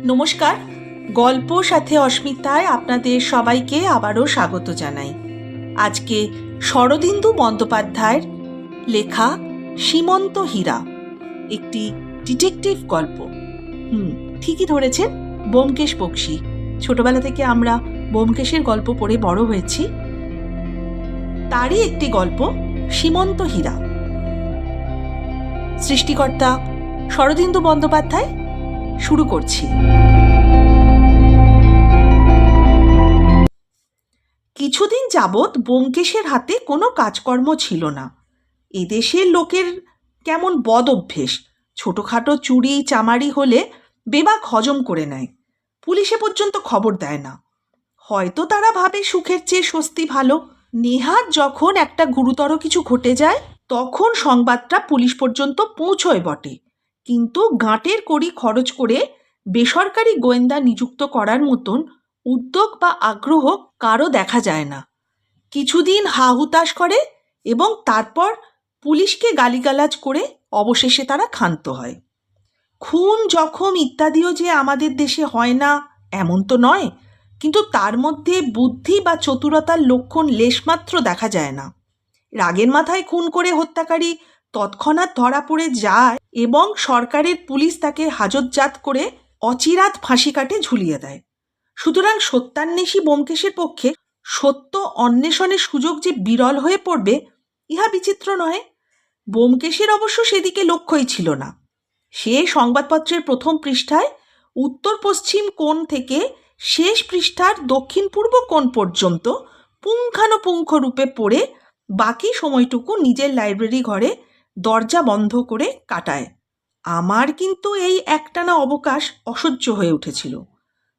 নমস্কার, গল্প সাথে অস্মিতায় আপনাদের সবাইকে আবারও স্বাগত জানাই। আজকে শরদিন্দু বন্দ্যোপাধ্যায়ের লেখা সীমন্ত হীরা, একটি ডিটেকটিভ গল্প। ঠিকই ধরেছেন, ব্যোমকেশ বক্সী। ছোটবেলা থেকে আমরা ব্যোমকেশের গল্প পড়ে বড় হয়েছি। তারই একটি গল্প, সীমন্ত হীরা। সৃষ্টিকর্তা শরদিন্দু বন্দ্যোপাধ্যায়। শুরু করছি। কিছুদিন যাবৎ ব্যোমকেশের হাতে কোনো কাজকর্ম ছিল না। এদেশের লোকের কেমন বদ অভ্যেস, ছোটোখাটো চুরি চামারি হলে বেবাক হজম করে নেয়, পুলিশে পর্যন্ত খবর দেয় না। হয়তো তারা ভাবে সুখের চেয়ে স্বস্তি ভালো। নেহাত যখন একটা গুরুতর কিছু ঘটে যায় তখন সংবাদটা পুলিশ পর্যন্ত পৌঁছয় বটে, কিন্তু গাঁটের কড়ি খরচ করে বেসরকারি গোয়েন্দা নিযুক্ত করার মতন উদ্যোগ বা আগ্রহ কারও দেখা যায় না। কিছুদিন হা হুতাশ করে এবং তারপর পুলিশকে গালিগালাজ করে অবশেষে তারা ক্ষান্ত হয়। খুন জখম ইত্যাদিও যে আমাদের দেশে হয় না এমন তো নয়, কিন্তু তার মধ্যে বুদ্ধি বা চতুরতার লক্ষণ লেশমাত্র দেখা যায় না। রাগের মাথায় খুন করে হত্যাকারী তৎক্ষণাৎ ধরা পড়ে যায় এবং সরকারের পুলিশ তাকে হাজতজাত করে অচিরাত ফাঁসি কাটে ঝুলিয়ে দেয়। সুতরাং সত্যান্বেষী ব্যোমকেশের পক্ষে সত্য অন্বেষণের সুযোগ যে বিরল হয়ে পড়বে ইহা বিচিত্র নয়। ব্যোমকেশের অবশ্য সেদিকে লক্ষ্যই ছিল না। সে সংবাদপত্রের প্রথম পৃষ্ঠায় উত্তর পশ্চিম কোণ থেকে শেষ পৃষ্ঠার দক্ষিণ পূর্ব কোণ পর্যন্ত পুঙ্খানুপুঙ্খ রূপে পড়ে বাকি সময়টুকু নিজের লাইব্রেরি ঘরে দরজা বন্ধ করে কাটায়। আমার কিন্তু এই একটানা অবকাশ অসহ্য হয়ে উঠেছিল।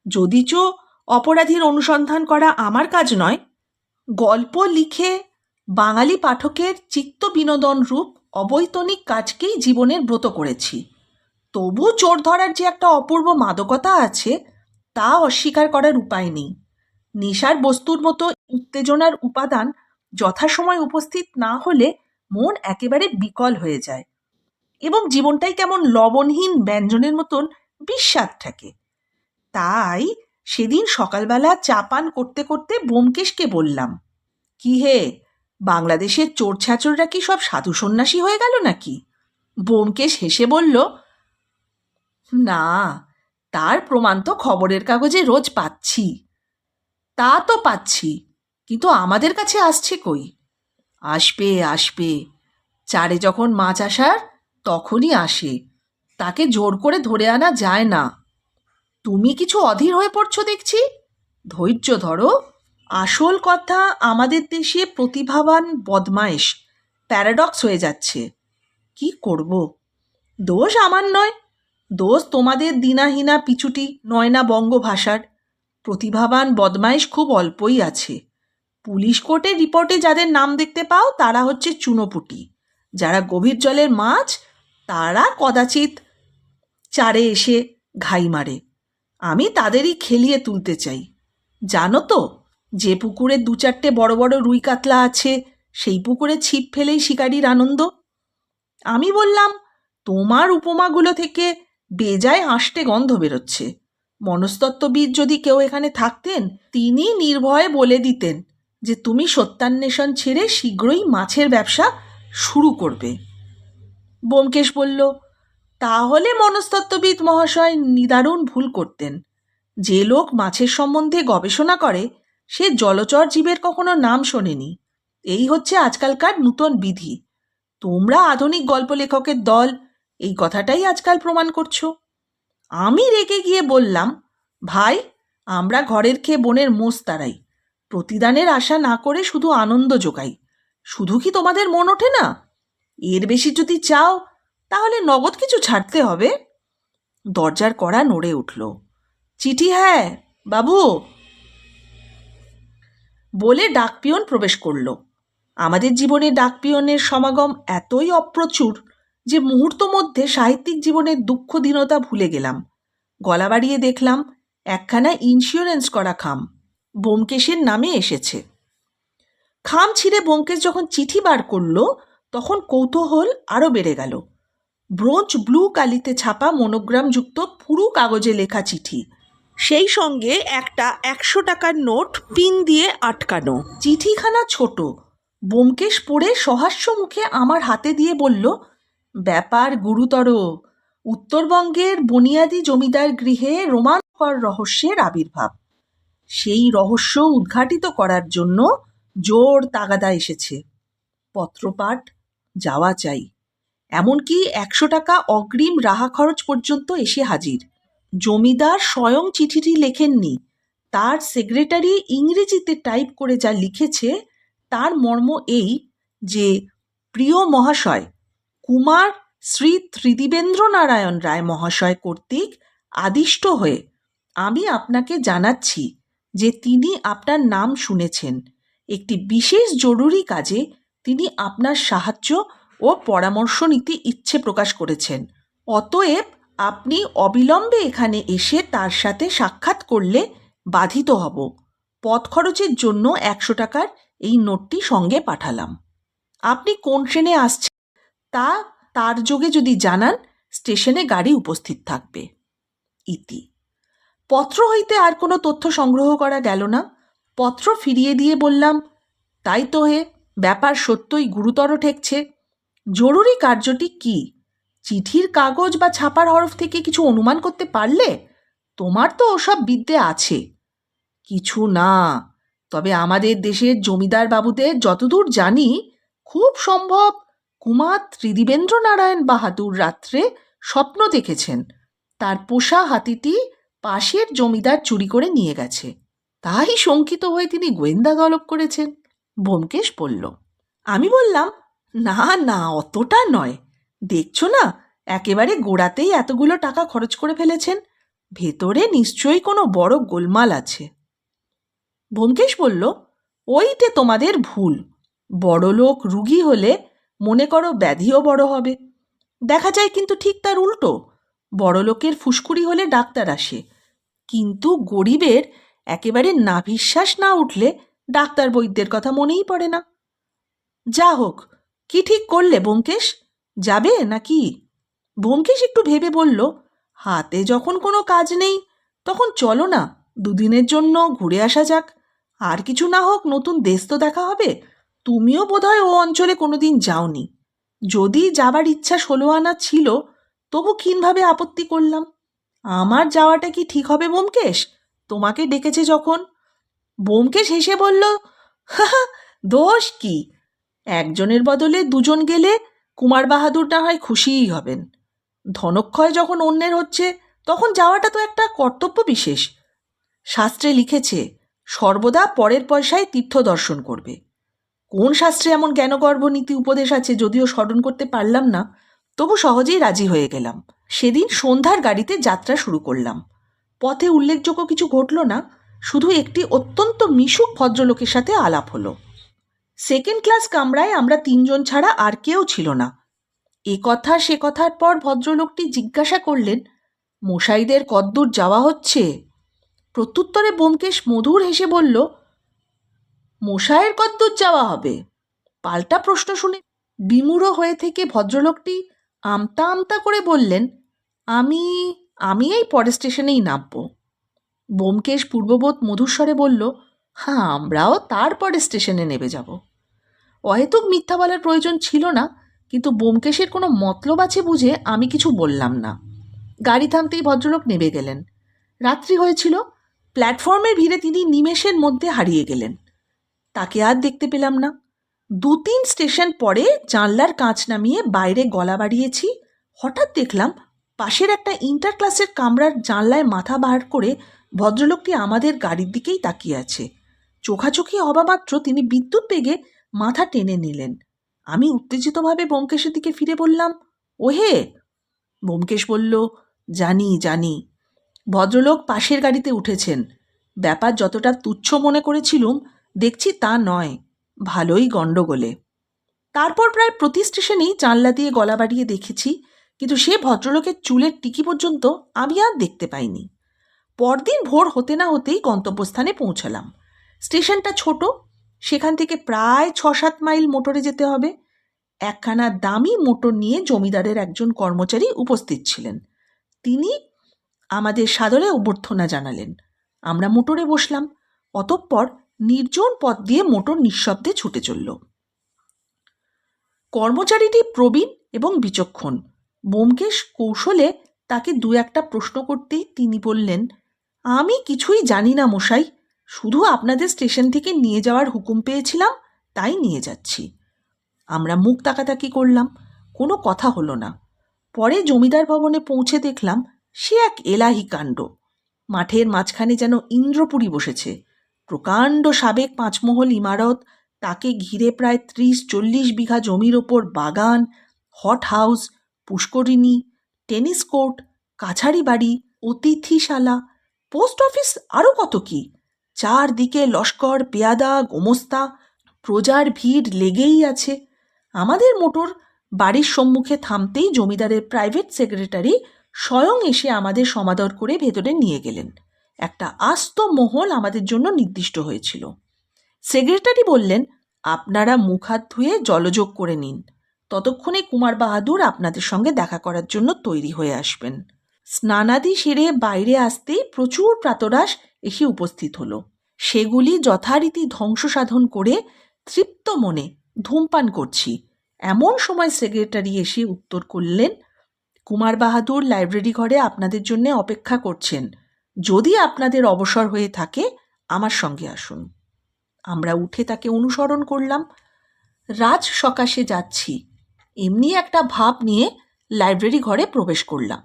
যদিচ অপরাধীর অনুসন্ধান করা আমার কাজ নয়, গল্প লিখে বাঙালি পাঠকের চিত্ত বিনোদন রূপ অবৈতনিক কাজকেই জীবনের ব্রত করেছি। তবু চোর ধরার যে একটা অপূর্ব মাদকতা আছে তা অস্বীকার করার উপায় নেই। নেশার বস্তুর মতো উত্তেজনার উপাদান যথাসময় উপস্থিত না হলে মন একেবারে বিকল হয়ে যায় এবং জীবনটাই কেমন লবণহীন ব্যঞ্জনের মতন বিস্বাদ থাকে। তাই সেদিন সকালবেলা চা পান করতে করতে ব্যোমকেশকে বললাম, কি হে, বাংলাদেশের চোর ছাচররা কি সব সাধু সন্ন্যাসী হয়ে গেল নাকি? ব্যোমকেশ হেসে বলল, না, তার প্রমাণ তো খবরের কাগজে রোজ পাচ্ছি। তা তো পাচ্ছি, কিন্তু আমাদের কাছে আসছে কই? আসবে আসবে, চারে যখন মাছ আসার তখনই আসে, তাকে জোর করে ধরে আনা যায় না। তুমি কিছু অধীর হয়ে পড়ছো দেখছি, ধৈর্য ধরো। আসল কথা, আমাদের দেশে প্রতিভাবান বদমাইশ প্যারাডক্স হয়ে যাচ্ছে। কি করব? দোষ আমার নয়, দোষ তোমাদের দিনাহীনা পিছুটি নয়না বঙ্গভাষার। প্রতিভাবান বদমাইশ খুব অল্পই আছে। পুলিশ কোর্টের রিপোর্টে যাদের নাম দেখতে পাও তারা হচ্ছে চুনোপুটি। যারা গভীর জলের মাছ তারা কদাচিৎ চারে এসে ঘাই মারে। আমি তাদেরই খেলিয়ে তুলতে চাই। জানো তো, যে পুকুরে দু চারটে বড় বড় রুই কাতলা আছে সেই পুকুরে ছিপ ফেলেই শিকারির আনন্দ। আমি বললাম, তোমার উপমাগুলো থেকে বেজায় আষ্টে গন্ধ বেরোচ্ছে। মনস্তত্ত্ববিদ যদি কেউ এখানে থাকতেন তিনি নির্ভয়ে বলে দিতেন যে তুমি সত্যান্বেষণ ছেড়ে শীঘ্রই মাছের ব্যবসা শুরু করবে। ব্যোমকেশ বলল, তাহলে মনস্তত্ত্ববিদ মহাশয় নিদারুণ ভুল করতেন। যে লোক মাছের সম্বন্ধে গবেষণা করে সে জলচর জীবের কখনো নাম শোনেনি। এই হচ্ছে আজকালকার নূতন বিধি। তোমরা আধুনিক গল্প লেখকের দল, এই কথাটাই আজকাল প্রমাণ করছো। আমি রেগে গিয়ে বললাম, ভাই, আমরা ঘরের খেয়ে বনের মোষ তাড়াই, প্রতিদানের আশা না করে শুধু আনন্দ জোগাই। শুধু কি তোমাদের মন ওঠে না? এর বেশি যদি চাও তাহলে নগদ কিছু ছাড়তে হবে। দরজার কড়া নড়ে উঠল। চিঠি? হ্যাঁ বাবু, বলে ডাকপিয়ন প্রবেশ করল। আমাদের জীবনে ডাকপিয়নের সমাগম এতই অপ্রচুর যে মুহূর্ত মধ্যে সাহিত্যিক জীবনের দুঃখ দীনতা ভুলে গেলাম। গলা বাড়িয়ে দেখলাম একখানা ইন্স্যুরেন্স করা খাম ব্যোমকেশের নামে এসেছে। খাম ছিঁড়ে ব্যোমকেশ যখন চিঠি বার করল তখন কৌতূহল আরও বেড়ে গেল। ব্রোঞ্জ ব্লু কালিতে ছাপা মনোগ্রামযুক্ত পুরু কাগজে লেখা চিঠি, সেই সঙ্গে একটা 100 টাকার নোট পিন দিয়ে আটকানো। চিঠিখানা ছোট। ব্যোমকেশ পড়ে সহাস্য মুখে আমার হাতে দিয়ে বলল, ব্যাপার গুরুতর। উত্তরবঙ্গের বুনিয়াদি জমিদার গৃহে রোমাঞ্চকর রহস্যের আবির্ভাব। সেই রহস্য উদ্ঘাটিত করার জন্য জোর তাগাদা এসেছে। পত্রপাঠ, যাওয়া চাই। এমনকি 100 টাকা অগ্রিম রাহা খরচ পর্যন্ত এসে হাজির। জমিদার স্বয়ং চিঠিটি লেখেননি, তার সেক্রেটারি ইংরেজিতে টাইপ করে যা লিখেছে তার মর্ম এই যে, প্রিয় মহাশয়, কুমার শ্রী ত্রিদিবেন্দ্র নারায়ণ রায় মহাশয় কর্তৃক আদিষ্ট হয়ে আমি আপনাকে জানাচ্ছি যে তিনি আপনার নাম শুনেছেন। একটি বিশেষ জরুরি কাজে তিনি আপনার সাহায্য ও পরামর্শ নিতে ইচ্ছে প্রকাশ করেছেন। অতএব আপনি অবিলম্বে এখানে এসে তার সাথে সাক্ষাৎ করলে বাধিত হব। পথ খরচের জন্য 100 টাকার এই নোটটি সঙ্গে পাঠালাম। আপনি কোন ট্রেনে আসছেন তা তার যোগে যদি জানান, স্টেশনে গাড়ি উপস্থিত থাকবে। ইতি। পত্র হইতে আর কোনো তথ্য সংগ্রহ করা গেল না। পত্র ফিরিয়ে দিয়ে বললাম, তাই তো হে, ব্যাপার সত্যই গুরুতর ঠেকছে। জরুরি কার্যটি কি? চিঠির কাগজ বা ছাপার হরফ থেকে কিছু অনুমান করতে পারলে? তোমার তো ওসব বিদ্যে আছে। কিছু না, তবে আমাদের দেশের জমিদার বাবুদের যতদূর জানি, খুব সম্ভব কুমার ত্রিদিবেন্দ্র নারায়ণ বাহাদুর রাত্রে স্বপ্ন দেখেছেন তার পোষা হাতিটি পাশের জমিদার চুরি করে নিয়ে গেছে। তাই শঙ্কিত হয়ে তিনি গোয়েন্দা তলব করেছেন। ব্যোমকেশ বলল। আমি বললাম, না না, অতটা নয়। দেখছো না, একেবারে গোড়াতেই এতগুলো টাকা খরচ করে ফেলেছেন। ভেতরে নিশ্চয়ই কোনো বড় গোলমাল আছে। ব্যোমকেশ বলল, ওইটে তোমাদের ভুল। বড়লোক রুগী হলে মনে করো ব্যাধিও বড় হবে। দেখা যায় কিন্তু ঠিক তার উল্টো। বড়লোকের ফুসকুড়ি হলে ডাক্তার আসে, কিন্তু গরিবের একেবারে নাভিশ্বাস না উঠলে ডাক্তার বৈদ্যের কথা মনেই পড়ে না। যা হোক, কি ঠিক করলে ব্যোমকেশ? যাবে নাকি? ব্যোমকেশ একটু ভেবে বলল, হাতে যখন কোনো কাজ নেই তখন চলো না, দুদিনের জন্য ঘুরে আসা যাক। আর কিছু না হোক, নতুন দেশ তো দেখা হবে। তুমিও বোধহয় ও অঞ্চলে কোনোদিন যাওনি। যদি যাবার ইচ্ছা 16 আনা ছিল, তবু ক্ষীণভাবে আপত্তি করলাম। আমার যাওয়াটা কি ঠিক হবে ব্যোমকেশ, তোমাকে ডেকেছে যখন? ব্যোমকেশ হেসে বলল, হা, দোষ কি? একজনের বদলে দুজন গেলে কুমার বাহাদুর না হয় খুশিই হবেন। ধনক্ষয় যখন অন্যের হচ্ছে, তখন যাওয়াটা তো একটা কর্তব্য বিশেষ। শাস্ত্রে লিখেছে, সর্বদা পরের পয়সায় তীর্থ দর্শন করবে। কোন শাস্ত্রে এমন জ্ঞানগর্ভ নীতি উপদেশ আছে যদিও স্মরণ করতে পারলাম না, তবু সহজেই রাজি হয়ে গেলাম। সেদিন সন্ধ্যার গাড়িতে যাত্রা শুরু করলাম। পথে উল্লেখযোগ্য কিছু ঘটল না, শুধু একটি অত্যন্ত মিশুক ভদ্রলোকের সাথে আলাপ হলো। সেকেন্ড ক্লাস কামরায় আমরা 3 জন ছাড়া আর কেউ ছিল না। এ কথা সে কথার পর ভদ্রলোকটি জিজ্ঞাসা করলেন, মশাইদের কদ্দূর যাওয়া হচ্ছে? প্রত্যুত্তরে ব্যোমকেশ মধুর হেসে বলল, মশাইয়ের কদ্দূর যাওয়া হবে? পাল্টা প্রশ্ন শুনে বিমূঢ় হয়ে থেকে ভদ্রলোকটি আমতা আমতা করে বললেন, আমি আমি এই পরের স্টেশনেই নামব। ব্যোমকেশ পূর্ববৎ মধুস্বরে বলল, হ্যাঁ, আমরাও তারপরে স্টেশনে নেমে যাব। অহেতুক মিথ্যা বলার প্রয়োজন ছিল না, কিন্তু ব্যোমকেশের কোনো মতলব আছে বুঝে আমি কিছু বললাম না। গাড়ি থামতেই ভদ্রলোক নেমে গেলেন। রাত্রি হয়েছিল। প্ল্যাটফর্মের ভিড়ে তিনি নিমেষের মধ্যে হারিয়ে গেলেন। তাকে আর দেখতে পেলাম না। 2-3 স্টেশন পরে জানলার কাঁচ নামিয়ে বাইরে গলা বাড়িয়েছি। হঠাৎ দেখলাম পাশের একটা ইন্টার ক্লাসের কামরার জানলায় মাথা বার করে ভদ্রলোকটি আমাদের গাড়ির দিকেই তাকিয়ে আছে। চোখাচোখি হবা মাত্র তিনি বিদ্যুৎ বেগে মাথা টেনে নিলেন। আমি উত্তেজিতভাবে ব্যোমকেশের দিকে ফিরে বললাম, ওহে। ব্যোমকেশ বলল, জানি জানি। ভদ্রলোক পাশের গাড়িতে উঠেছেন। ব্যাপার যতটা তুচ্ছ মনে করেছিলুম, দেখছি তা নয়, ভালোই গণ্ডগোলে। তারপর প্রায় প্রতি স্টেশনেই জানলা দিয়ে গলা বাড়িয়ে দেখেছি, কিন্তু সে ভদ্রলোকের চুলের টিকি পর্যন্ত আমি আর দেখতে পাইনি। পরদিন ভোর হতে না হতেই গন্তব্যস্থানে পৌঁছালাম। স্টেশনটা ছোট, সেখান থেকে প্রায় 6-7 মাইল মোটরে যেতে হবে। একখানা দামি মোটর নিয়ে জমিদারের একজন কর্মচারী উপস্থিত ছিলেন। তিনি আমাদের সাদরে অভ্যর্থনা জানালেন। আমরা মোটরে বসলাম। অতঃপর নির্জন পথ দিয়ে মোটর নিঃশব্দে ছুটে চলল। কর্মচারীটি প্রবীণ এবং বিচক্ষণ। ব্যোমকেশ কৌশলে তাকে দু একটা প্রশ্ন করতেই তিনি বললেন, আমি কিছুই জানি না মশাই, শুধু আপনাদের স্টেশন থেকে নিয়ে যাওয়ার হুকুম পেয়েছিলাম, তাই নিয়ে যাচ্ছি। আমরা মুখ তাকাতাকি করলাম, কোনো কথা হলো না। পরে জমিদার ভবনে পৌঁছে দেখলাম সে এক এলাহি কাণ্ড। মাঠের মাঝখানে যেন ইন্দ্রপুরী বসেছে। প্রকাণ্ড সাবেক 5 মহল ইমারত, তাকে ঘিরে প্রায় 30-40 বিঘা জমির ওপর বাগান, হট হাউস, পুষ্করিণী, টেনিস কোর্ট, কাছারি বাড়ি, অতিথিশালা, পোস্ট অফিস, আরও কত কি। চারদিকে লস্কর, পেয়াদা, গোমস্তা, প্রজার ভিড় লেগেই আছে। আমাদের মোটর বাড়ির সম্মুখে থামতেই জমিদারের প্রাইভেট সেক্রেটারি স্বয়ং এসে আমাদের সমাদর করে ভেতরে নিয়ে গেলেন। একটা আস্ত মহল আমাদের জন্য নির্দিষ্ট হয়েছিল। সেক্রেটারি বললেন, আপনারা মুখ হাত ধুয়ে জলযোগ করে নিন, ততক্ষণে কুমার বাহাদুর আপনাদের সঙ্গে দেখা করার জন্য তৈরি হয়ে আসবেন। স্নানাদি সেরে বাইরে আসতেই প্রচুর প্রাতরাশ এসে উপস্থিত হলো। সেগুলি যথারীতি ধ্বংস সাধন করে তৃপ্ত মনে ধূমপান করছি। এমন সময় সেক্রেটারি এসে উত্তর করলেন, কুমার বাহাদুর লাইব্রেরি ঘরে আপনাদের জন্য অপেক্ষা করছেন। যদি আপনাদের অবসর হয়ে থাকে আমার সঙ্গে আসুন। আমরা উঠে তাকে অনুসরণ করলাম। রাজ সকাশে যাচ্ছি এমনি একটা ভাব নিয়ে লাইব্রেরি ঘরে প্রবেশ করলাম।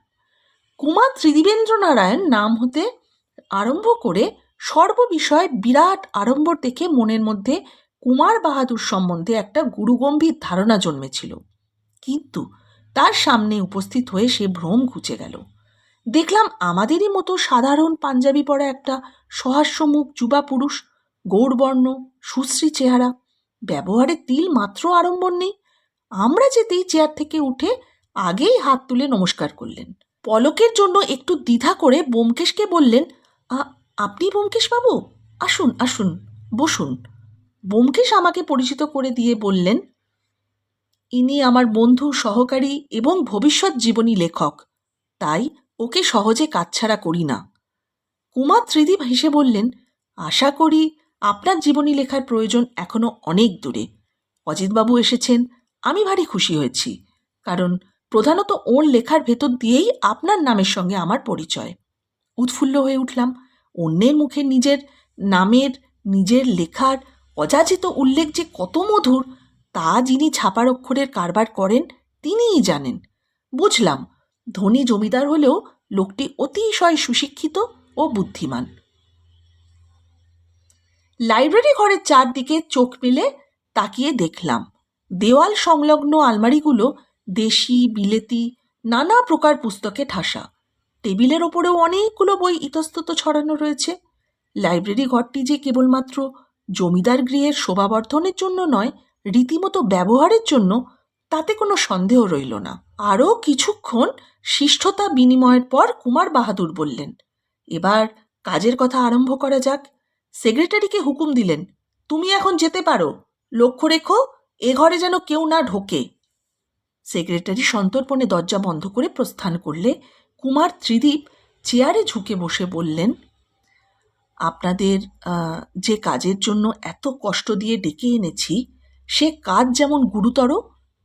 কুমার ত্রিদিবেন্দ্র নারায়ণ নাম হতে আরম্ভ করে সর্ববিষয়ে বিরাট আড়ম্বর দেখে মনের মধ্যে কুমার বাহাদুর সম্বন্ধে একটা গুরুগম্ভীর ধারণা জন্মেছিল। কিন্তু তার সামনে উপস্থিত হয়ে সে ভ্রম ঘুচে গেল। দেখলাম আমাদেরই মতো সাধারণ পাঞ্জাবি পরা একটা সহাস্যমুখ যুবা পুরুষ, গৌরবর্ণ, সুশ্রী চেহারা, ব্যবহারে তিল মাত্র আড়ম্বর নেই। আমরা যেতেই চেয়ার থেকে উঠে আগেই হাত তুলে নমস্কার করলেন। পলকের জন্য একটু দ্বিধা করে ব্যোমকেশকে বললেন, আপনি ব্যোমকেশবাবু? আসুন আসুন, বসুন। ব্যোমকেশ আমাকে পরিচিত করে দিয়ে বললেন, ইনি আমার বন্ধু, সহকারী এবং ভবিষ্যৎ জীবনী লেখক, তাই ওকে সহজে কাছছাড়া করি না। কুমার ত্রিদীপ হেসে বললেন, আশা করি আপনার জীবনী লেখার প্রয়োজন এখনো অনেক দূরে। অজিতবাবু এসেছেন, আমি ভারী খুশি হয়েছি, কারণ প্রধানত ওর লেখার ভেতর দিয়েই আপনার নামের সঙ্গে আমার পরিচয়। উৎফুল্ল হয়ে উঠলাম। অন্যের মুখে নিজের নামের, নিজের লেখার অযাচিত উল্লেখ যে কত মধুর, তা যিনি ছাপার অক্ষরের কারবার করেন তিনিই জানেন। বুঝলাম, ধনী জমিদার হলেও লোকটি অতিশয় সুশিক্ষিত ও বুদ্ধিমান। লাইব্রেরি ঘরের চারদিকে চোখ মেলে তাকিয়ে দেখলাম দেওয়াল সংলগ্ন আলমারিগুলো দেশি, বিলেতি নানা প্রকার পুস্তকে ঠাসা। টেবিলের ওপরেও অনেকগুলো বই ইতস্তত ছড়ানো রয়েছে। লাইব্রেরি ঘরটি যে কেবলমাত্র জমিদার গৃহের শোভাবর্ধনের জন্য নয়, রীতিমতো ব্যবহারের জন্য, তাতে কোনো সন্দেহ রইল না। আরও কিছুক্ষণ শিষ্টতা বিনিময়ের পর কুমার বাহাদুর বললেন, এবার কাজের কথা আরম্ভ করা যাক। সেক্রেটারিকে হুকুম দিলেন, তুমি এখন যেতে পারো, লক্ষ্য রেখো এ ঘরে যেন কেউ না ঢোকে। সেক্রেটারি সন্তর্পণে দরজা বন্ধ করে প্রস্থান করলে কুমার ত্রিদীপ চেয়ারে ঝুঁকে বসে বললেন, আপনাদের যে কাজের জন্য এত কষ্ট দিয়ে ডেকে এনেছি, সে কাজ যেমন গুরুতর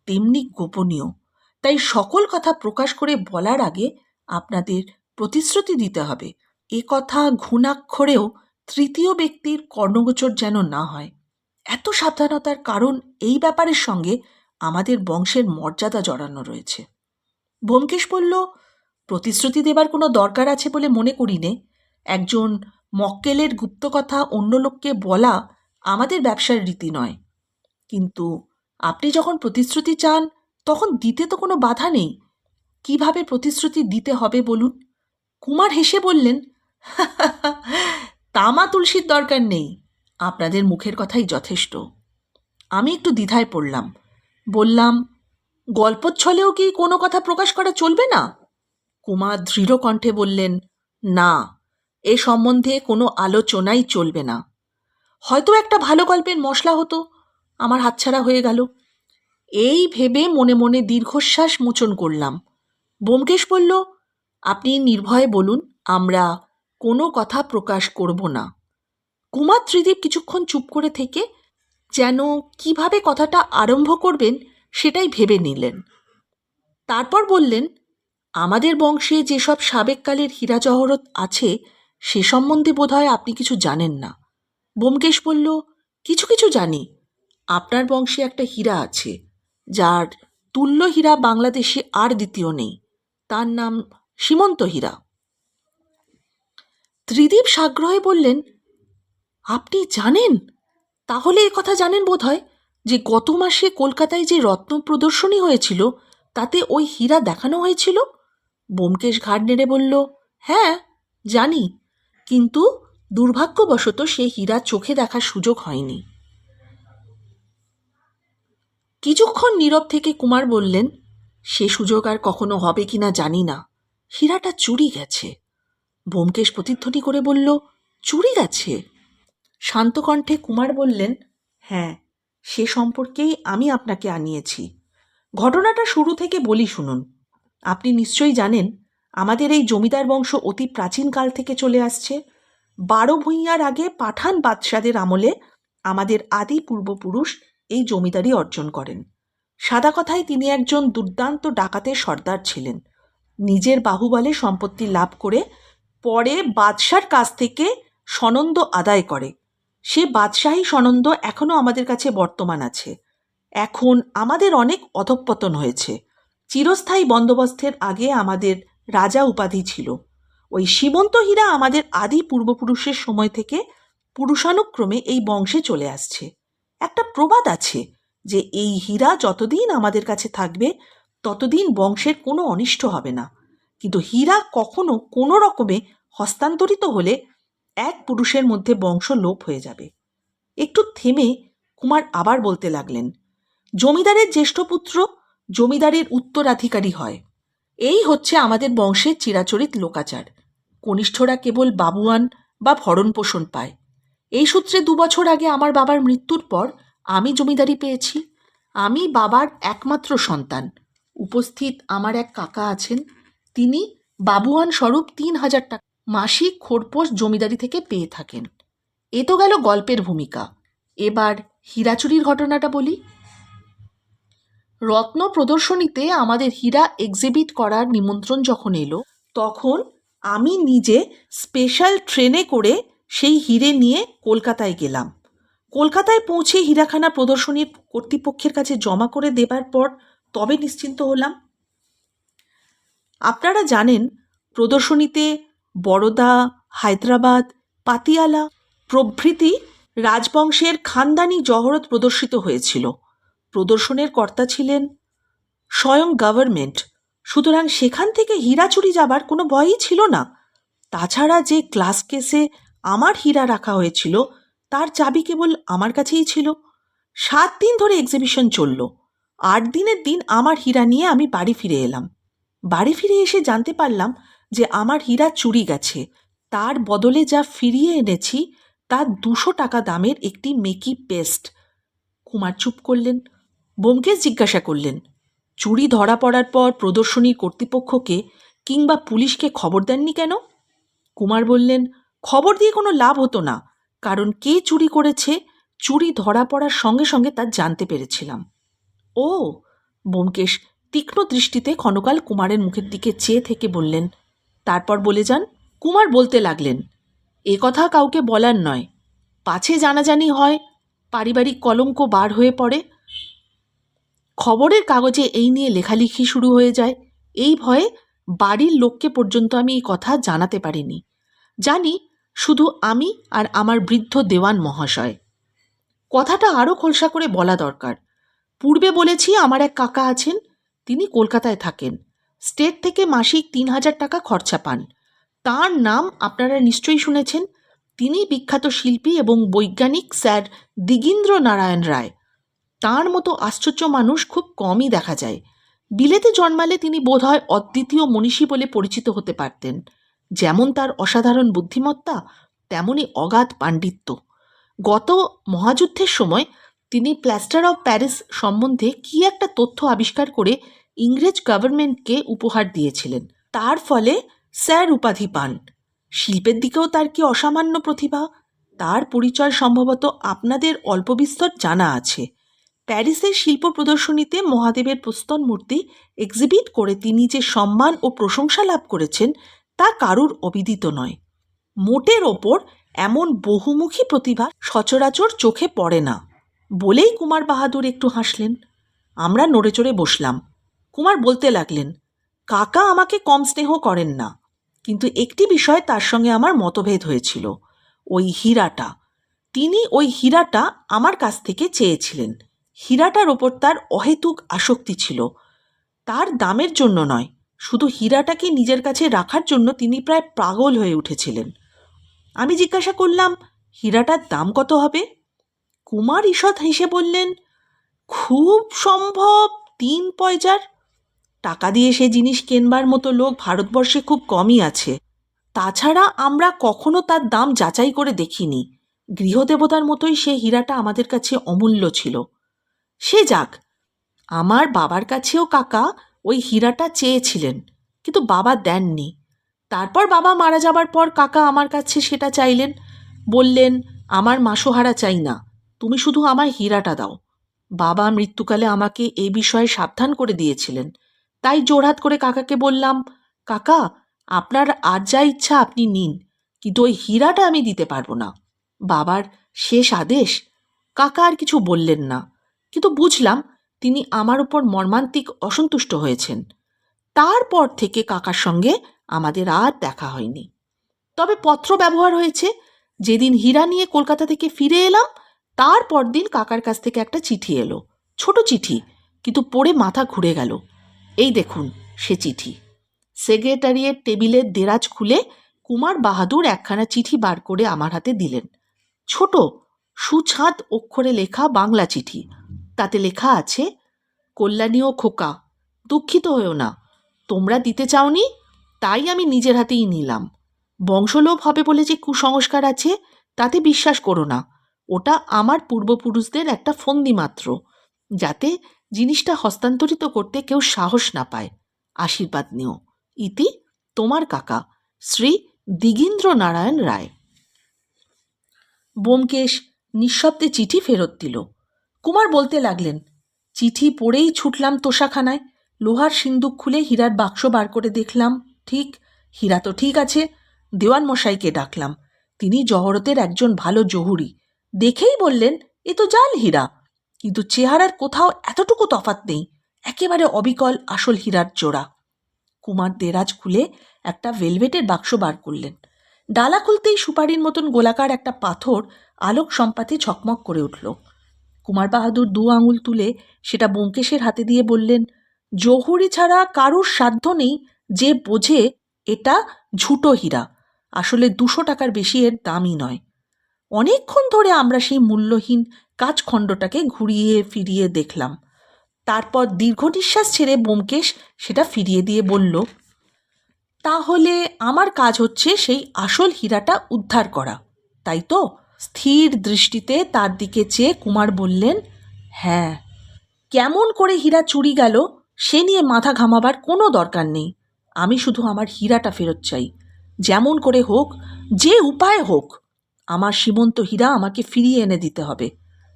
তেমনি গোপনীয়। তাই সকল কথা প্রকাশ করে বলার আগে আপনাদের প্রতিশ্রুতি দিতে হবে, এ কথা ঘুণাক্ষরেও তৃতীয় ব্যক্তির কর্ণগোচর যেন না হয়। এত সাবধানতার কারণ এই ব্যাপারের সঙ্গে আমাদের বংশের মর্যাদা জড়ানো রয়েছে। ব্যোমকেশ বলল, প্রতিশ্রুতি দেবার কোনো দরকার আছে বলে মনে করি নে। একজন মক্কেলের গুপ্ত কথা অন্য লোককে বলা আমাদের ব্যবসার রীতি নয়। কিন্তু আপনি যখন প্রতিশ্রুতি চান তখন দিতে তো কোনো বাধা নেই। কিভাবে প্রতিশ্রুতি দিতে হবে বলুন? কুমার হেসে বললেন, তামা তুলসীর দরকার নেই, আপনাদের মুখের কথাই যথেষ্ট। আমি একটু দ্বিধায় পড়লাম। বললাম, গল্পচ্ছলেও কি কোনো কথা প্রকাশ করা চলবে না? কুমার দৃঢ় কণ্ঠে বললেন, না, এ সম্বন্ধে কোনো আলোচনাই চলবে না। হয়তো একটা ভালো গল্পের মশলা হতো, আমার হাতছাড়া হয়ে গেল। এই ভেবে মনে মনে দীর্ঘশ্বাস মোচন করলাম। ব্যোমকেশ বলল, আপনি নির্ভয়ে বলুন, আমরা কোনো কথা প্রকাশ করব না। কুমার ত্রিদীপ কিছুক্ষণ চুপ করে থেকে যেন কিভাবে কথাটা আরম্ভ করবেন সেটাই ভেবে নিলেন। তারপর বললেন, আমাদের বংশে যেসব সাবেককালের হীরা জহরত আছে সে সম্বন্ধে বোধহয় আপনি কিছু জানেন না। ব্যোমকেশ বলল, কিছু কিছু জানি। আপনার বংশে একটা হীরা আছে যার তুল্য হীরা বাংলাদেশে আর দ্বিতীয় নেই। তার নাম সীমন্ত হীরা। ত্রিদীপ সাগ্রহে বললেন, আপনি জানেন? তাহলে এ কথা জানেন বোধহয় যে গত মাসে কলকাতায় যে রত্ন প্রদর্শনী হয়েছিল তাতে ওই হীরা দেখানো হয়েছিল? ব্যোমকেশ ঘাড় নেড়ে বলল, হ্যাঁ জানি, কিন্তু দুর্ভাগ্যবশত সেই হীরা চোখে দেখার সুযোগ হয়নি। কিছুক্ষণ নীরব থেকে কুমার বললেন, সে সুযোগ আর কখনো হবে কিনা জানি না। হীরাটা চুরি গেছে। ব্যোমকেশ প্রতিধ্বনি করে বলল, চুরি গেছে? শান্ত কণ্ঠে কুমার বললেন, হ্যাঁ, সে সম্পর্কেই আমি আপনাকে আনিয়েছি। ঘটনাটা শুরু থেকে বলি শুনুন। আপনি নিশ্চয়ই জানেন আমাদের এই জমিদার বংশ অতি প্রাচীনকাল থেকে চলে আসছে। 12 ভূঁইয়ার আগে পাঠান বাদশাদের আমলে আমাদের আদি পূর্বপুরুষ এই জমিদারি অর্জন করেন। সাদা কথায় তিনি একজন দুর্দান্ত ডাকাতের সর্দার ছিলেন। নিজের বাহুবলে সম্পত্তি লাভ করে পরে বাদশার কাছ থেকে সনন্দ আদায় করে। সে বাদশাহী সনন্দ এখনও আমাদের কাছে বর্তমান আছে। এখন আমাদের অনেক অধঃপতন হয়েছে। চিরস্থায়ী বন্দোবস্তের আগে আমাদের রাজা উপাধি ছিল। ওই সীমন্ত হীরা আমাদের আদি পূর্বপুরুষের সময় থেকে পুরুষানুক্রমে এই বংশে চলে আসছে। একটা প্রবাদ আছে যে এই হীরা যতদিন আমাদের কাছে থাকবে ততদিন বংশের কোনো অনিষ্ট হবে না। কিন্তু হীরা কখনো কোনো রকমে হস্তান্তরিত হলে এক পুরুষের মধ্যে বংশ লোপ হয়ে যাবে। একটু থেমে কুমার আবার বলতে লাগলেন, জমিদারের জ্যেষ্ঠ পুত্র জমিদারের উত্তরাধিকারী হয়। এই হচ্ছে আমাদের বংশের চিরাচরিত লোকাচার। কনিষ্ঠরা কেবল বাবুয়ান বা ভরণ পোষণ পায়। এই সূত্রে 2 বছর আগে আমার বাবার মৃত্যুর পর আমি জমিদারি পেয়েছি। আমি বাবার একমাত্র সন্তান। উপস্থিত আমার এক কাকা আছেন, তিনি বাবুয়ান স্বরূপ 3000 টাকা মাসিক খোরপোশ জমিদারি থেকে পেয়ে থাকেন। এ তো গেল গল্পের ভূমিকা। এবার হীরা চুরির ঘটনাটা বলি। রত্ন প্রদর্শনীতে আমাদের হীরা এক্সিবিট করার নিমন্ত্রণ যখন এলো তখন আমি নিজে স্পেশাল ট্রেনে করে সেই হীরে নিয়ে কলকাতায় গেলাম। কলকাতায় পৌঁছে হীরাখানা প্রদর্শনীর কর্তৃপক্ষের কাছে জমা করে দেবার পর তবে নিশ্চিন্ত হলাম। আপনারা জানেন প্রদর্শনীতে বরোদা, হায়দ্রাবাদ, পাতিয়ালা প্রভৃতি রাজবংশের খানদানি জহরত প্রদর্শিত হয়েছিল। প্রদর্শনের কর্তা ছিলেন স্বয়ং গভর্নমেন্ট। সুতরাং সেখান থেকে হীরা চুরি যাবার কোনো ভয়ই ছিল না। তাছাড়া যে গ্লাস কেসে আমার হীরা রাখা হয়েছিল তার চাবি কেবল আমার কাছেই ছিল। 7 দিন ধরে এক্সিবিশন চলল। 8 দিনের দিন আমার হীরা নিয়ে আমি বাড়ি ফিরে এলাম। বাড়ি ফিরে এসে জানতে পারলাম যে আমার হীরা চুরি গেছে। তার বদলে যা ফিরিয়ে এনেছি তা 200 টাকা দামের একটি মেকি পেস্ট। কুমার চুপ করলেন। ব্যোমকেশ জিজ্ঞাসা করলেন, চুরি ধরা পড়ার পর প্রদর্শনীর কর্তৃপক্ষকে কিংবা পুলিশকে খবর দেননি কেন? কুমার বললেন, খবর দিয়ে কোনো লাভ হতো না, কারণ কে চুরি করেছে চুরি ধরা পড়ার সঙ্গে সঙ্গে তা জানতে পেরেছিলাম। ও, ব্যোমকেশ তীক্ষ্ণ দৃষ্টিতে ক্ষণকাল কুমারের মুখের দিকে চেয়ে থেকে বললেন, তারপর বলে যান। কুমার বলতে লাগলেন, এ কথা কাউকে বলার নয়, পাছে জানাজানি হয়, পারিবারিক কলঙ্ক বার হয়ে পড়ে, খবরের কাগজে এই নিয়ে লেখালেখি শুরু হয়ে যায়। এই ভয়ে বাড়ির লোককে পর্যন্ত আমি এই কথা জানাতে পারিনি। জানি শুধু আমি আর আমার বৃদ্ধ দেওয়ান মহাশয়। কথাটা আরও খোলসা করে বলা দরকার। পূর্বে বলেছি আমার এক কাকা আছেন, তিনি কলকাতায় থাকেন। স্টেট থেকে মাসিক 3000 টাকা খরচা পান। তার নাম আপনারা নিশ্চয়ই শুনেছেন। তিনি বিখ্যাত শিল্পী এবং বৈজ্ঞানিক স্যার দিগীন্দ্র নারায়ণ রায়। তাঁর মতো আশ্চর্য মানুষ খুব কমই দেখা যায়। বিলেতে জন্মালে তিনি বোধহয় অদ্বিতীয় মনীষী বলে পরিচিত হতে পারতেন। যেমন তার অসাধারণ বুদ্ধিমত্তা, তেমনি অগাধ পাণ্ডিত্য। গত মহাযুদ্ধের সময় তিনি প্লাস্টার অফ প্যারিস সম্বন্ধে কি একটা তথ্য আবিষ্কার করে ইংরেজ গভর্নমেন্টকে উপহার দিয়েছিলেন। তার ফলে স্যার উপাধি পান। শিল্পের দিকেও তার কি অসামান্য প্রতিভা! তার পরিচয় সম্ভবত আপনাদের অল্প বিস্তর জানা আছে। প্যারিসের শিল্প প্রদর্শনীতে মহাদেবের প্রস্তর মূর্তি এক্সিবিট করে তিনি যে সম্মান ও প্রশংসা লাভ করেছেন তা কারুর অবিদিত নয়। মোটের ওপর এমন বহুমুখী প্রতিভা সচরাচর চোখে পড়ে না। বলেই কুমার বাহাদুর একটু হাসলেন। আমরা নড়েচড়ে বসলাম। কুমার বলতে লাগলেন, কাকা আমাকে কম স্নেহ করেন না, কিন্তু একটি বিষয় তার সঙ্গে আমার মতভেদ হয়েছিল, ওই হীরাটা। তিনি ওই হীরাটা আমার কাছ থেকে চেয়েছিলেন। হীরাটার ওপর তার অহেতুক আসক্তি ছিল। তার দামের জন্য নয়, শুধু হীরাটাকে নিজের কাছে রাখার জন্য তিনি প্রায় পাগল হয়ে উঠেছিলেন। আমি জিজ্ঞাসা করলাম, হীরাটার দাম কত হবে? কুমার ঈষৎ হেসে বললেন, খুব সম্ভব 3 পয়সার। টাকা দিয়ে সে জিনিস কেনবার মতো লোক ভারতবর্ষে খুব কমই আছে। তাছাড়া আমরা কখনো তার দাম যাচাই করে দেখিনি। গৃহদেবতার মতোই সে হীরাটা আমাদের কাছে অমূল্য ছিল। সে যাক, আমার বাবার কাছেও কাকা ওই হীরাটা চেয়েছিলেন, কিন্তু বাবা দেননি। তারপর বাবা মারা যাবার পর কাকা আমার কাছে সেটা চাইলেন। বললেন, আমার মাসোহারা চাই না, তুমি শুধু আমায় হীরাটা দাও। বাবা মৃত্যুকালে আমাকে এই বিষয়ে সাবধান করে দিয়েছিলেন। তাই জোড়হাত করে কাকাকে বললাম, কাকা, আপনার আর যা ইচ্ছা আপনি নিন, কিন্তু ওই হীরাটা আমি দিতে পারবো না। বাবার শেষ আদেশ। কাকা আর কিছু বললেন না, কিন্তু বুঝলাম তিনি আমার উপর মর্মান্তিক অসন্তুষ্ট হয়েছেন। তারপর থেকে কাকার সঙ্গে আমাদের আর দেখা হয়নি। তবে পত্র ব্যবহার হয়েছে। যেদিন হীরা নিয়ে কলকাতা থেকে ফিরে এলাম তার পরদিন কাকার কাছ থেকে একটা চিঠি এলো। ছোট চিঠি, কিন্তু পড়ে মাথা ঘুরে গেল। এই দেখুন সে চিঠি। সেক্রেটারিয়েট টেবিলের দেরাজ খুলে কুমার বাহাদুর একখানা চিঠি বার করে আমার হাতে দিলেন। ছোট সুছাঁদ অক্ষরে লেখা বাংলা চিঠি। তাতে লেখা আছে, কল্যাণী ও খোকা, দুঃখিত হয়েও না, তোমরা দিতে চাওনি, তাই আমি নিজের হাতেই নিলাম। বংশলোভ হবে বলে যে কুসংস্কার আছে তাতে বিশ্বাস করো না। ওটা আমার পূর্বপুরুষদের একটা ফন্দি মাত্র, যাতে জিনিসটা হস্তান্তরিত করতে কেউ সাহস না পায়। আশীর্বাদ নিও। ইতি তোমার কাকা, শ্রী দিগীন্দ্র নারায়ণ রায়। ব্যোমকেশ নিঃশব্দে চিঠি ফেরত দিল। কুমার বলতে লাগলেন, চিঠি পড়েই ছুটলাম তোষাখানায়। লোহার সিন্দুক খুলে হীরার বাক্স বার করে দেখলাম, ঠিক হীরা তো ঠিক আছে। দেওয়ান মশাইকে ডাকলাম। তিনি জহরতের একজন ভালো জহুরি। দেখেই বললেন, এ তো জাল হীরা, কিন্তু চেহারার কোথাও এতটুকু তফাৎ নেই, একেবারে অবিকল আসল হীরার জোড়া। কুমার দেরাজ খুলে একটা ভেলভেটের বাক্স বার করলেন। ডালা খুলতেই সুপারির মতন গোলাকার একটা পাথর আলোক সম্পাতে ঝকমক করে উঠল। কুমার বাহাদুর 2 আঙুল তুলে সেটা ব্যোমকেশের হাতে দিয়ে বললেন, জহুরি ছাড়া কারুর সাধ্য নেই যে বোঝে এটা ঝুটো হীরা। আসলে 200 টাকার বেশি এর দামই নয়। অনেকক্ষণ ধরে আমরা সেই মূল্যহীন কাচখণ্ডটাকে ঘুরিয়ে ফিরিয়ে দেখলাম। তারপর দীর্ঘ নিঃশ্বাস ছেড়ে ব্যোমকেশ সেটা ফিরিয়ে দিয়ে বলল, তাহলে আমার কাজ হচ্ছে সেই আসল হীরাটা উদ্ধার করা, তাই তো? স্থির দৃষ্টিতে তার দিকে চেয়ে কুমার বললেন, হ্যাঁ। কেমন করে হীরা চুরি গেল সে নিয়ে মাথা ঘামাবার কোনো দরকার নেই। আমি শুধু আমার হীরাটা ফেরত চাই। যেমন করে হোক, যে উপায় হোক, আমার সীমন্ত হীরা আমাকে ফিরিয়ে এনে দিতে হবে।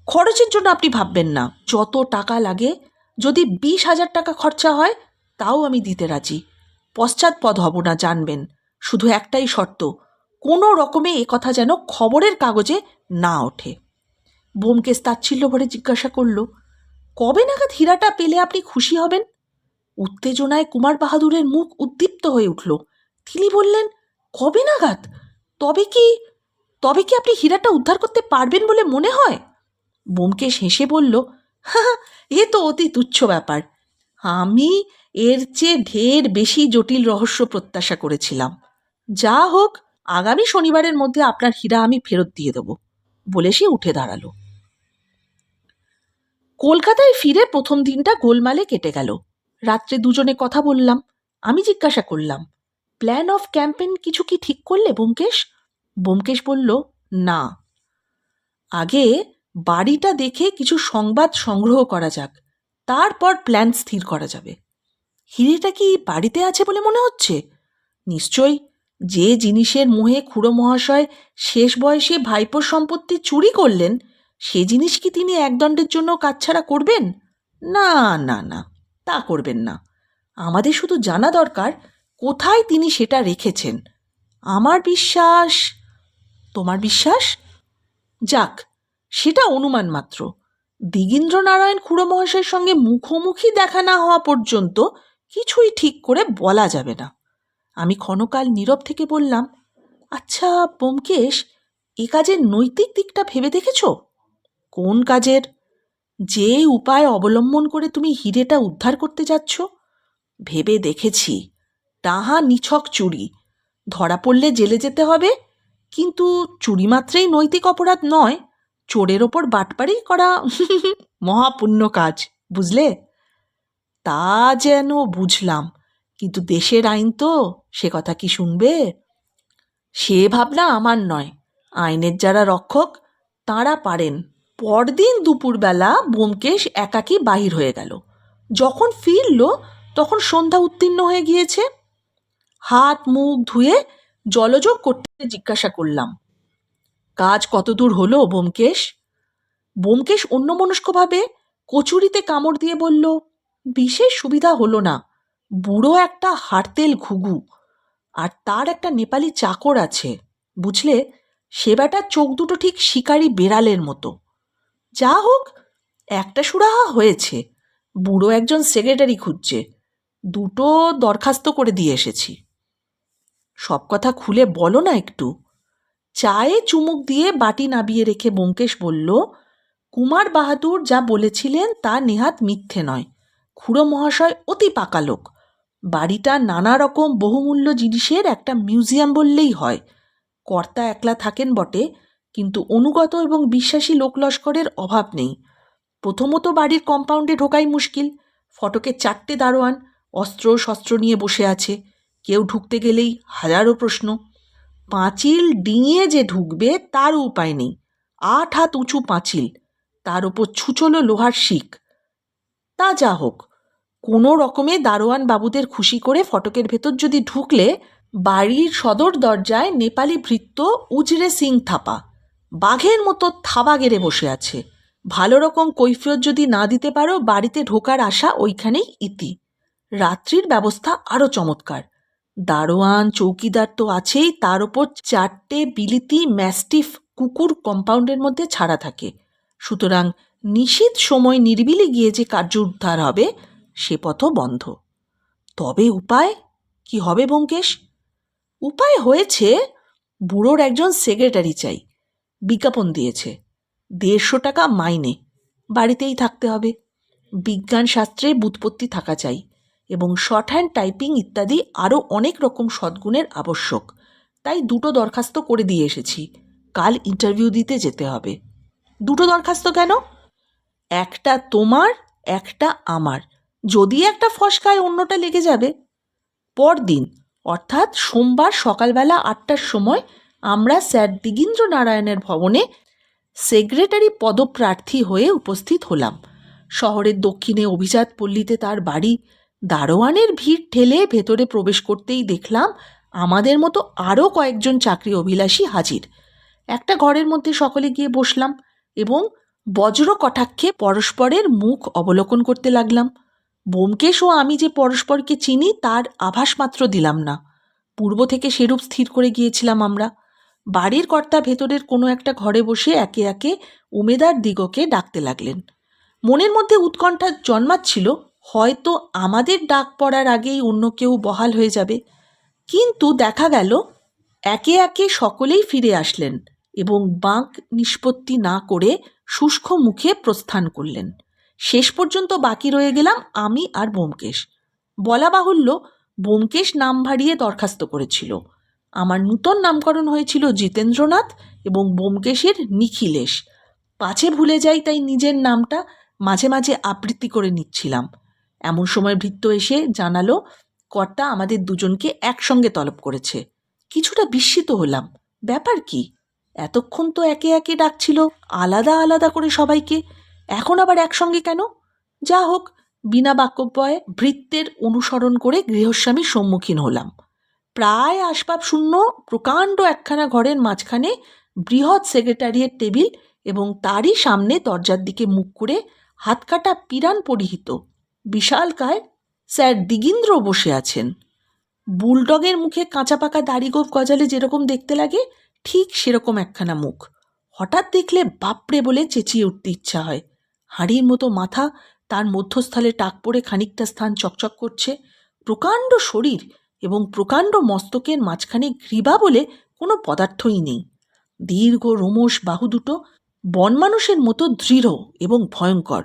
খরচের জন্য আপনি ভাববেন না। যত টাকা লাগে, যদি 20,000 টাকা খরচা হয় তাও আমি দিতে রাজি। পশ্চাৎপদ হব না, জানবেন। শুধু একটাই শর্ত, কোনো রকমে কথা যেন খবরের কাগজে না ওঠে। ব্যোমকেশ তাচ্ছিল্য ভরে জিজ্ঞাসা করল, কবে নাগাদ হীরাটা পেলে আপনি খুশি হবেন? উত্তেজনায় কুমার বাহাদুরের মুখ উদ্দীপ্ত হয়ে উঠল। তিনি বললেন, কবে নাগাদ? তবে কি আপনি হীরাটা উদ্ধার করতে পারবেন বলে মনে হয়? ব্যোমকেশ হেসে বলল, এ তো অতি তুচ্ছ ব্যাপার। আমি এর চেয়ে ঢের বেশি জটিল রহস্য প্রত্যাশা করেছিলাম। যা হোক, আগামী শনিবারের মধ্যে আপনার হীরা আমি ফেরত দিয়ে দেব, বলে সে উঠে দাঁড়ালো। কলকাতায় ফিরে প্রথম দিনটা গোলমালে কেটে গেল। রাত্রে দুজনে কথা বললাম। আমি জিজ্ঞাসা করলাম, প্ল্যান অফ ক্যাম্পেন কিছু কি ঠিক করলে ব্যোমকেশ? ব্যোমকেশ বলল, না। আগে বাড়িটা দেখে কিছু সংবাদ সংগ্রহ করা যাক, তারপর প্ল্যান স্থির করা যাবে। হিরেটা কি বাড়িতে আছে বলে মনে হচ্ছে? নিশ্চয়ই। যে জিনিসের মোহে খুড়ো মহাশয় শেষ বয়সে ভাইপোর সম্পত্তি চুরি করলেন, সে জিনিস কি তিনি একদণ্ডের জন্য কাছছাড়া করবেন? না না না, তা করবেন না। আমাদের শুধু জানা দরকার কোথায় তিনি সেটা রেখেছেন। আমার বিশ্বাস। তোমার বিশ্বাস? যাক, সেটা অনুমান মাত্র। দিগীন্দ্রনারায়ণ খুড়ো মহাশয়ের সঙ্গে মুখোমুখি দেখা না হওয়া পর্যন্ত কিছুই ঠিক করে বলা যাবে না। আমি ক্ষণকাল নীরব থেকে বললাম, আচ্ছা ব্যোমকেশ, এ কাজের নৈতিক দিকটা ভেবে দেখেছ? কোন কাজের? যে উপায় অবলম্বন করে তুমি হিরেটা উদ্ধার করতে যাচ্ছ। ভেবে দেখেছি। তাহা নিছক চুরি, ধরা পড়লে জেলে যেতে হবে, কিন্তু চুরি মাত্রেই নৈতিক অপরাধ নয়। চোরের ওপর বাটপাড়ি করা মহাপুণ্য কাজ, বুঝলে? তা যেন বুঝলাম, কিন্তু দেশের আইন তো, সে কথা কি শুনবে? সে ভাবনা আমার নয়। আইনের যারা রক্ষক তাঁরা পারেন। পরদিন দুপুরবেলা ব্যোমকেশ একাকী বাহির হয়ে গেল। যখন ফিরল তখন সন্ধ্যা উত্তীর্ণ হয়ে গিয়েছে। হাত মুখ ধুয়ে জলযোগ করতে জিজ্ঞাসা করলাম, কাজ কতদূর হলো ব্যোমকেশ? ব্যোমকেশ অন্যমনস্কভাবে কচুরিতে কামড় দিয়ে বলল, বিশেষ সুবিধা হলো না। বুড়ো একটা হাড়তেল ঘুঘু, আর তার একটা নেপালি চাকর আছে, বুঝলে? সে বেটার চোখ দুটো ঠিক শিকারি বেড়ালের মতো। যা হোক, একটা সুরাহা হয়েছে। বুড়ো একজন সেক্রেটারি খুঁজছে। দুটো দরখাস্ত করে দিয়ে এসেছি। সব কথা খুলে বলো না একটু। চায়ে চুমুক দিয়ে বাটি নাবিয়ে রেখে ব্যোমকেশ বলল, কুমার বাহাদুর যা বলেছিলেন তা নেহাত মিথ্যে নয়। খুড়ো মহাশয় অতি পাকা লোক। বাড়িটা নানা রকম বহুমূল্য জিনিসের একটা মিউজিয়াম বললেই হয়। কর্তা একলা থাকেন বটে, কিন্তু অনুগত এবং বিশ্বাসী লোকলস্করের অভাব নেই। প্রথমত বাড়ির কম্পাউন্ডে ঢোকাই মুশকিল। ফটকে 4টে দারোয়ান অস্ত্র শস্ত্র নিয়ে বসে আছে। কেউ ঢুকতে গেলেই হাজারো প্রশ্ন। পাঁচিল ডিঙিয়ে যে ঢুকবে তার উপায় নেই। 8 হাত উঁচু পাঁচিল, তার ওপর ছুচলো লোহার শিক। তা যা হোক, কোনো রকমে দারোয়ান বাবুদের খুশি করে ফটকের ভেতর যদি ঢুকলে, বাড়ির সদর দরজায় নেপালি ভৃত্য উজরে সিং থাপা বাঘের মতো থাবা গেড়ে বসে আছে। ভালো রকম কৈফিয়ত যদি না দিতে পারো, বাড়িতে ঢোকার আশা ওইখানেই ইতি। রাত্রির ব্যবস্থা আরও চমৎকার। দারোয়ান চৌকিদার তো আছেই, তার ওপর 4টে বিলিতি ম্যাস্টিফ কুকুর কম্পাউন্ডের মধ্যে ছাড়া থাকে। সুতরাং নিশীথ সময় নিরিবিলি গিয়ে যে কার্য উদ্ধার হবে সে পথও বন্ধ। তবে উপায় কি হবে ব্যোমকেশ? উপায় হয়েছে। বুড়োর একজন সেক্রেটারি চাই। বিজ্ঞাপন দিয়েছে। 150 টাকা মাইনে। বাড়িতেই থাকতে হবে। বিজ্ঞান শাস্ত্রে ব্যুৎপত্তি থাকা চাই, এবং শর্ট হ্যান্ড টাইপিং ইত্যাদি আরও অনেক রকম সদ্গুণের আবশ্যক। তাই 2টো দরখাস্ত করে দিয়ে এসেছি। কাল ইন্টারভিউ দিতে যেতে হবে। 2টো দরখাস্ত কেন? একটা তোমার, একটা আমার। যদি একটা ফসকায় অন্যটা লেগে যাবে। পরদিন অর্থাৎ সোমবার সকালবেলা 8টার সময় আমরা স্যার দিগীন্দ্রনারায়ণের ভবনে সেক্রেটারি পদপ্রার্থী হয়ে উপস্থিত হলাম। শহরের দক্ষিণে অভিজাত পল্লীতে তার বাড়ি। দারোয়ানের ভিড় ঠেলে ভেতরে প্রবেশ করতেই দেখলাম আমাদের মতো আরও কয়েকজন চাকরি অভিলাষী হাজির। একটা ঘরের মধ্যে সকলে গিয়ে বসলাম এবং বজ্র কটাক্ষে পরস্পরের মুখ অবলোকন করতে লাগলাম। ব্যোমকেশ ও আমি যে পরস্পরকে চিনি তার আভাস মাত্র দিলাম না। পূর্ব থেকে সেরূপ স্থির করে গিয়েছিলাম আমরা। বাড়ির কর্তা ভেতরের কোনো একটা ঘরে বসে একে একে উমেদার দিগকে ডাকতে লাগলেন। মনের মধ্যে উৎকণ্ঠা জন্মাচ্ছিল, হয়তো আমাদের ডাক পড়ার আগেই অন্য কেউ বহাল হয়ে যাবে। কিন্তু দেখা গেল একে একে সকলেই ফিরে আসলেন এবং বাঁক নিষ্পত্তি না করে শুষ্ক মুখে প্রস্থান করলেন। শেষ পর্যন্ত বাকি রয়ে গেলাম আমি আর ব্যোমকেশ। বলা বাহুল্য, ব্যোমকেশ নাম ভারিয়ে দরখাস্ত করেছিল। আমার নূতন নামকরণ হয়েছিল জিতেন্দ্রনাথ এবং ব্যোমকেশের নিখিলেশ। পাছে ভুলে যাই তাই নিজের নামটা মাঝে মাঝে আবৃত্তি করে নিচ্ছিলাম। এমন সময় ভৃত্য এসে জানালো কর্তা আমাদের দুজনকে একসঙ্গে তলব করেছে। কিছুটা বিস্মিত হলাম। ব্যাপার কি? এতক্ষণ তো একে একে ডাকছিল আলাদা আলাদা করে সবাইকে, এখন আবার একসঙ্গে কেন? যা হোক, বিনা বাক্যব্যয়ে ভৃত্যের অনুসরণ করে গৃহস্বামীর সম্মুখীন হলাম। প্রায় আসবাব শূন্য প্রকাণ্ড একখানা ঘরের মাঝখানে বৃহৎ সেক্রেটারিয়েট টেবিল এবং তারই সামনে দরজার দিকে মুখ করে হাতকাটা পিরান পরিহিত বিশালকায় স্যার দিগীন্দ্র বসে আছেন। বুলডগের মুখে কাঁচা পাকা দাড়িগোঁফ গজালে যেরকম দেখতে লাগে ঠিক সেরকম একখানা মুখ। হঠাৎ দেখলে বাপরে বলে চেঁচিয়ে উঠতে ইচ্ছা হয়। হাঁড়ির মতো মাথা, তার মধ্যস্থলে টাক পড়ে খানিকটা স্থান চকচক করছে, প্রকাণ্ড শরীর এবং প্রকাণ্ড মস্তকের মাঝখানে গ্রীবা বলে কোনো পদার্থই নেই। দীর্ঘ রোমশ বাহু দুটো বনমানুষের মতো দৃঢ় এবং ভয়ঙ্কর,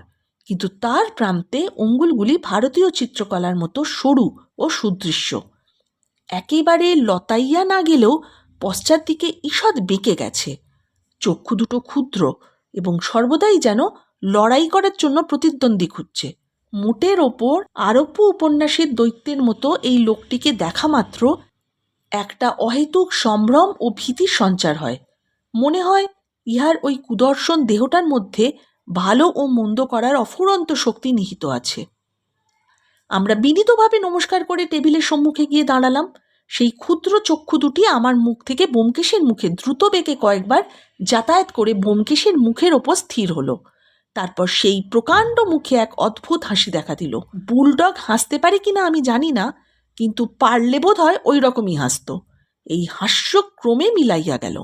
কিন্তু তার প্রান্তে অঙ্গুলগুলি ভারতীয় চিত্রকলার মতো সরু ও সুদৃশ্য। একেবারে লতাইয়া না গেলেও পশ্চাৎ দিকে ঈষৎ বেঁকে গেছে। চক্ষু দুটো ক্ষুদ্র এবং সর্বদাই যেন লড়াই করার জন্য প্রতিদ্বন্দ্বী খুঁজছে। মোটের ওপর আরব্য উপন্যাসের দৈত্যের মতো এই লোকটিকে দেখা মাত্র একটা অহেতুক সম্ভ্রম ও ভীতির সঞ্চার হয়। মনে হয় ইহার ওই কুদর্শন দেহটার মধ্যে ভালো ও মন্দ করার অফুরন্ত শক্তি নিহিত আছে। আমরা বিনীতভাবে নমস্কার করে টেবিলের সম্মুখে গিয়ে দাঁড়ালাম। সেই ক্ষুদ্র চক্ষু দুটি আমার মুখ থেকে ব্যোমকেশের মুখে দ্রুত বেগে কয়েকবার যাতায়াত করে ব্যোমকেশের মুখের ওপর স্থির হলো। তারপর সেই প্রকাণ্ড মুখে এক অদ্ভুত হাসি দেখা দিল। বুলডগ হাসতে পারে কিনা আমি জানি না, কিন্তু পারলে বোধ হয় ওই রকমই হাসত। এই হাস্য ক্রমে মিলাইয়া গেল।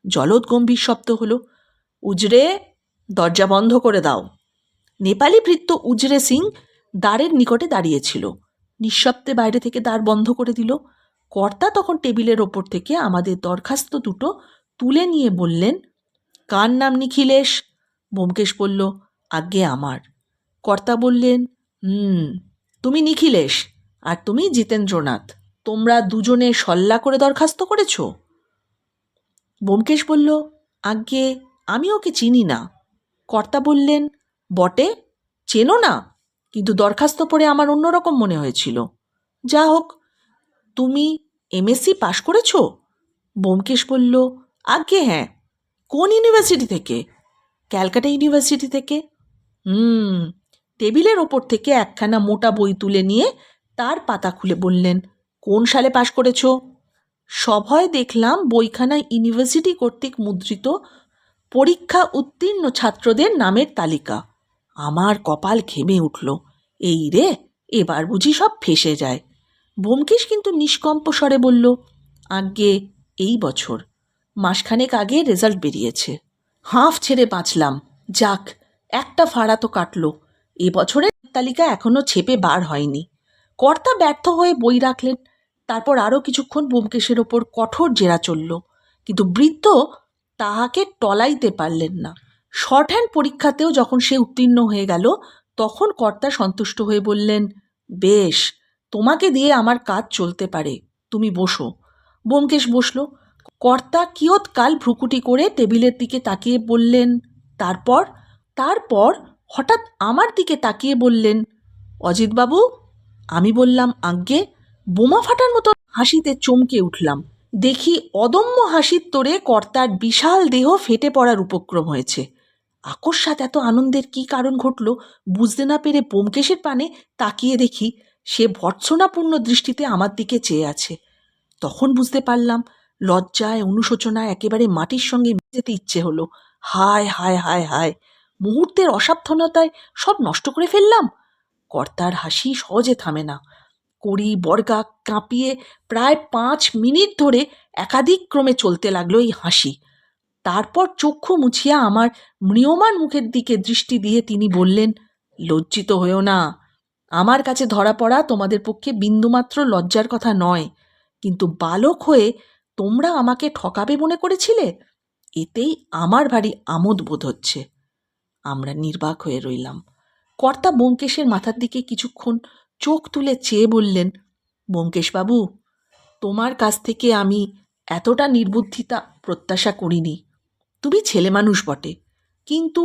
জলদ গম্ভীর শব্দ হলো, উজরে, দরজা বন্ধ করে দাও। নেপালি ভৃত্য উজরে সিং দ্বারের নিকটে দাঁড়িয়েছিল। নিঃশব্দে বাইরে থেকে দ্বার বন্ধ করে দিল। কর্তা তখন টেবিলের ওপর থেকে আমাদের দরখাস্ত দুটো তুলে নিয়ে বললেন, কার নাম নিখিলেশ? ব্যোমকেশ বলল, আজ্ঞে আমার। কর্তা বললেন, তুমি নিখিলেশ আর তুমি জিতেন্দ্রনাথ, তোমরা দুজনে সল্লা করে দরখাস্ত করেছ? ব্যোমকেশ বলল, আজ্ঞে আমি ওকে চিনি না। কর্তা বললেন, বটে, চেনো না? কিন্তু দরখাস্ত পড়ে আমার অন্যরকম মনে হয়েছিল। যা হোক, তুমি এমএসসি পাশ করেছ? ব্যোমকেশ বলল, আজ্ঞে হ্যাঁ। কোন ইউনিভার্সিটি থেকে? ক্যালকাটা ইউনিভার্সিটি থেকে। টেবিলের ওপর থেকে একখানা মোটা বই তুলে নিয়ে তার পাতা খুলে বললেন, কোন সালে পাশ করেছ? সভয় দেখলাম বইখানা ইউনিভার্সিটি কর্তৃক মুদ্রিত পরীক্ষা উত্তীর্ণ ছাত্রদের নামের তালিকা। আমার কপাল ঘেমে উঠল। এই রে, এবার বুঝি সব ফেসে যায়। ব্যোমকেশ কিন্তু নিষ্কম্প স্বরে বলল, আজ্ঞে এই বছর, মাসখানেক আগে রেজাল্ট বেরিয়েছে। হাঁফ ছেড়ে বাঁচলাম। যাক, একটা ফাড়া তো কাটল। এ বছরের তালিকা এখনো ছেপে বার হয়নি। কর্তা ব্যর্থ হয়ে বই রাখলেন। তারপর আরও কিছুক্ষণ ব্যোমকেশের ওপর কঠোর জেরা চলল, কিন্তু বৃদ্ধ তাহাকে টলাইতে পারলেন না। শর্ট হ্যান্ড পরীক্ষাতেও যখন সে উত্তীর্ণ হয়ে গেল, তখন কর্তা সন্তুষ্ট হয়ে বললেন, বেশ, তোমাকে দিয়ে আমার কাজ চলতে পারে, তুমি বসো। ব্যোমকেশ বসল। কর্তা কিয়ৎকাল ভ্রুকুটি করে টেবিলের দিকে তাকিয়ে বললেন, তারপর তারপর হঠাৎ আমার দিকে তাকিয়ে বললেন, অজিতবাবু। আমি বললাম, আজ্ঞে। বোমা ফাটার মতো হাসিতে চমকে উঠলাম। দেখি অদম্য হাসির তোড়ে কর্তার বিশাল দেহ ফেটে পড়ার উপক্রম হয়েছে। আকস্মাৎ এত আনন্দের কী কারণ ঘটল বুঝতে না পেরে ব্যোমকেশের পানে তাকিয়ে দেখি সে ভর্ৎসনাপূর্ণ দৃষ্টিতে আমার দিকে চেয়ে আছে। তখন বুঝতে পারলাম, লজ্জায় অনুশোচনায় একেবারে মাটির সঙ্গে মিশতে ইচ্ছে হলো। হায় হায় হায় হায়, মুহূর্তের অসাবধানতায় সব নষ্ট করে ফেললাম। কর্তার হাসি সহজে থামে না। কড়ি বর্গা কাঁপিয়ে প্রায় 5 মিনিট ধরে একাধিক ক্রমে চলতে লাগলো এই হাসি। তারপর চক্ষু মুছিয়া আমার ম্রিয়মাণ মুখের দিকে দৃষ্টি দিয়ে তিনি বললেন, লজ্জিত হয়েও না। আমার কাছে ধরা পড়া তোমাদের পক্ষে বিন্দুমাত্র লজ্জার কথা নয়, কিন্তু বালক হয়ে তোমরা আমাকে ঠকাবে মনে করেছিলে, এতেই আমার ভারী আমোদ বোধ হচ্ছে। আমরা নির্বাক হয়ে রইলাম। কর্তা ব্যোমকেশের মাথার দিকে কিছুক্ষণ চোখ তুলে চেয়ে বললেন, ব্যোমকেশবাবু, তোমার কাছ থেকে আমি এতটা নির্বুদ্ধিতা প্রত্যাশা করিনি। তুমি ছেলে মানুষ বটে, কিন্তু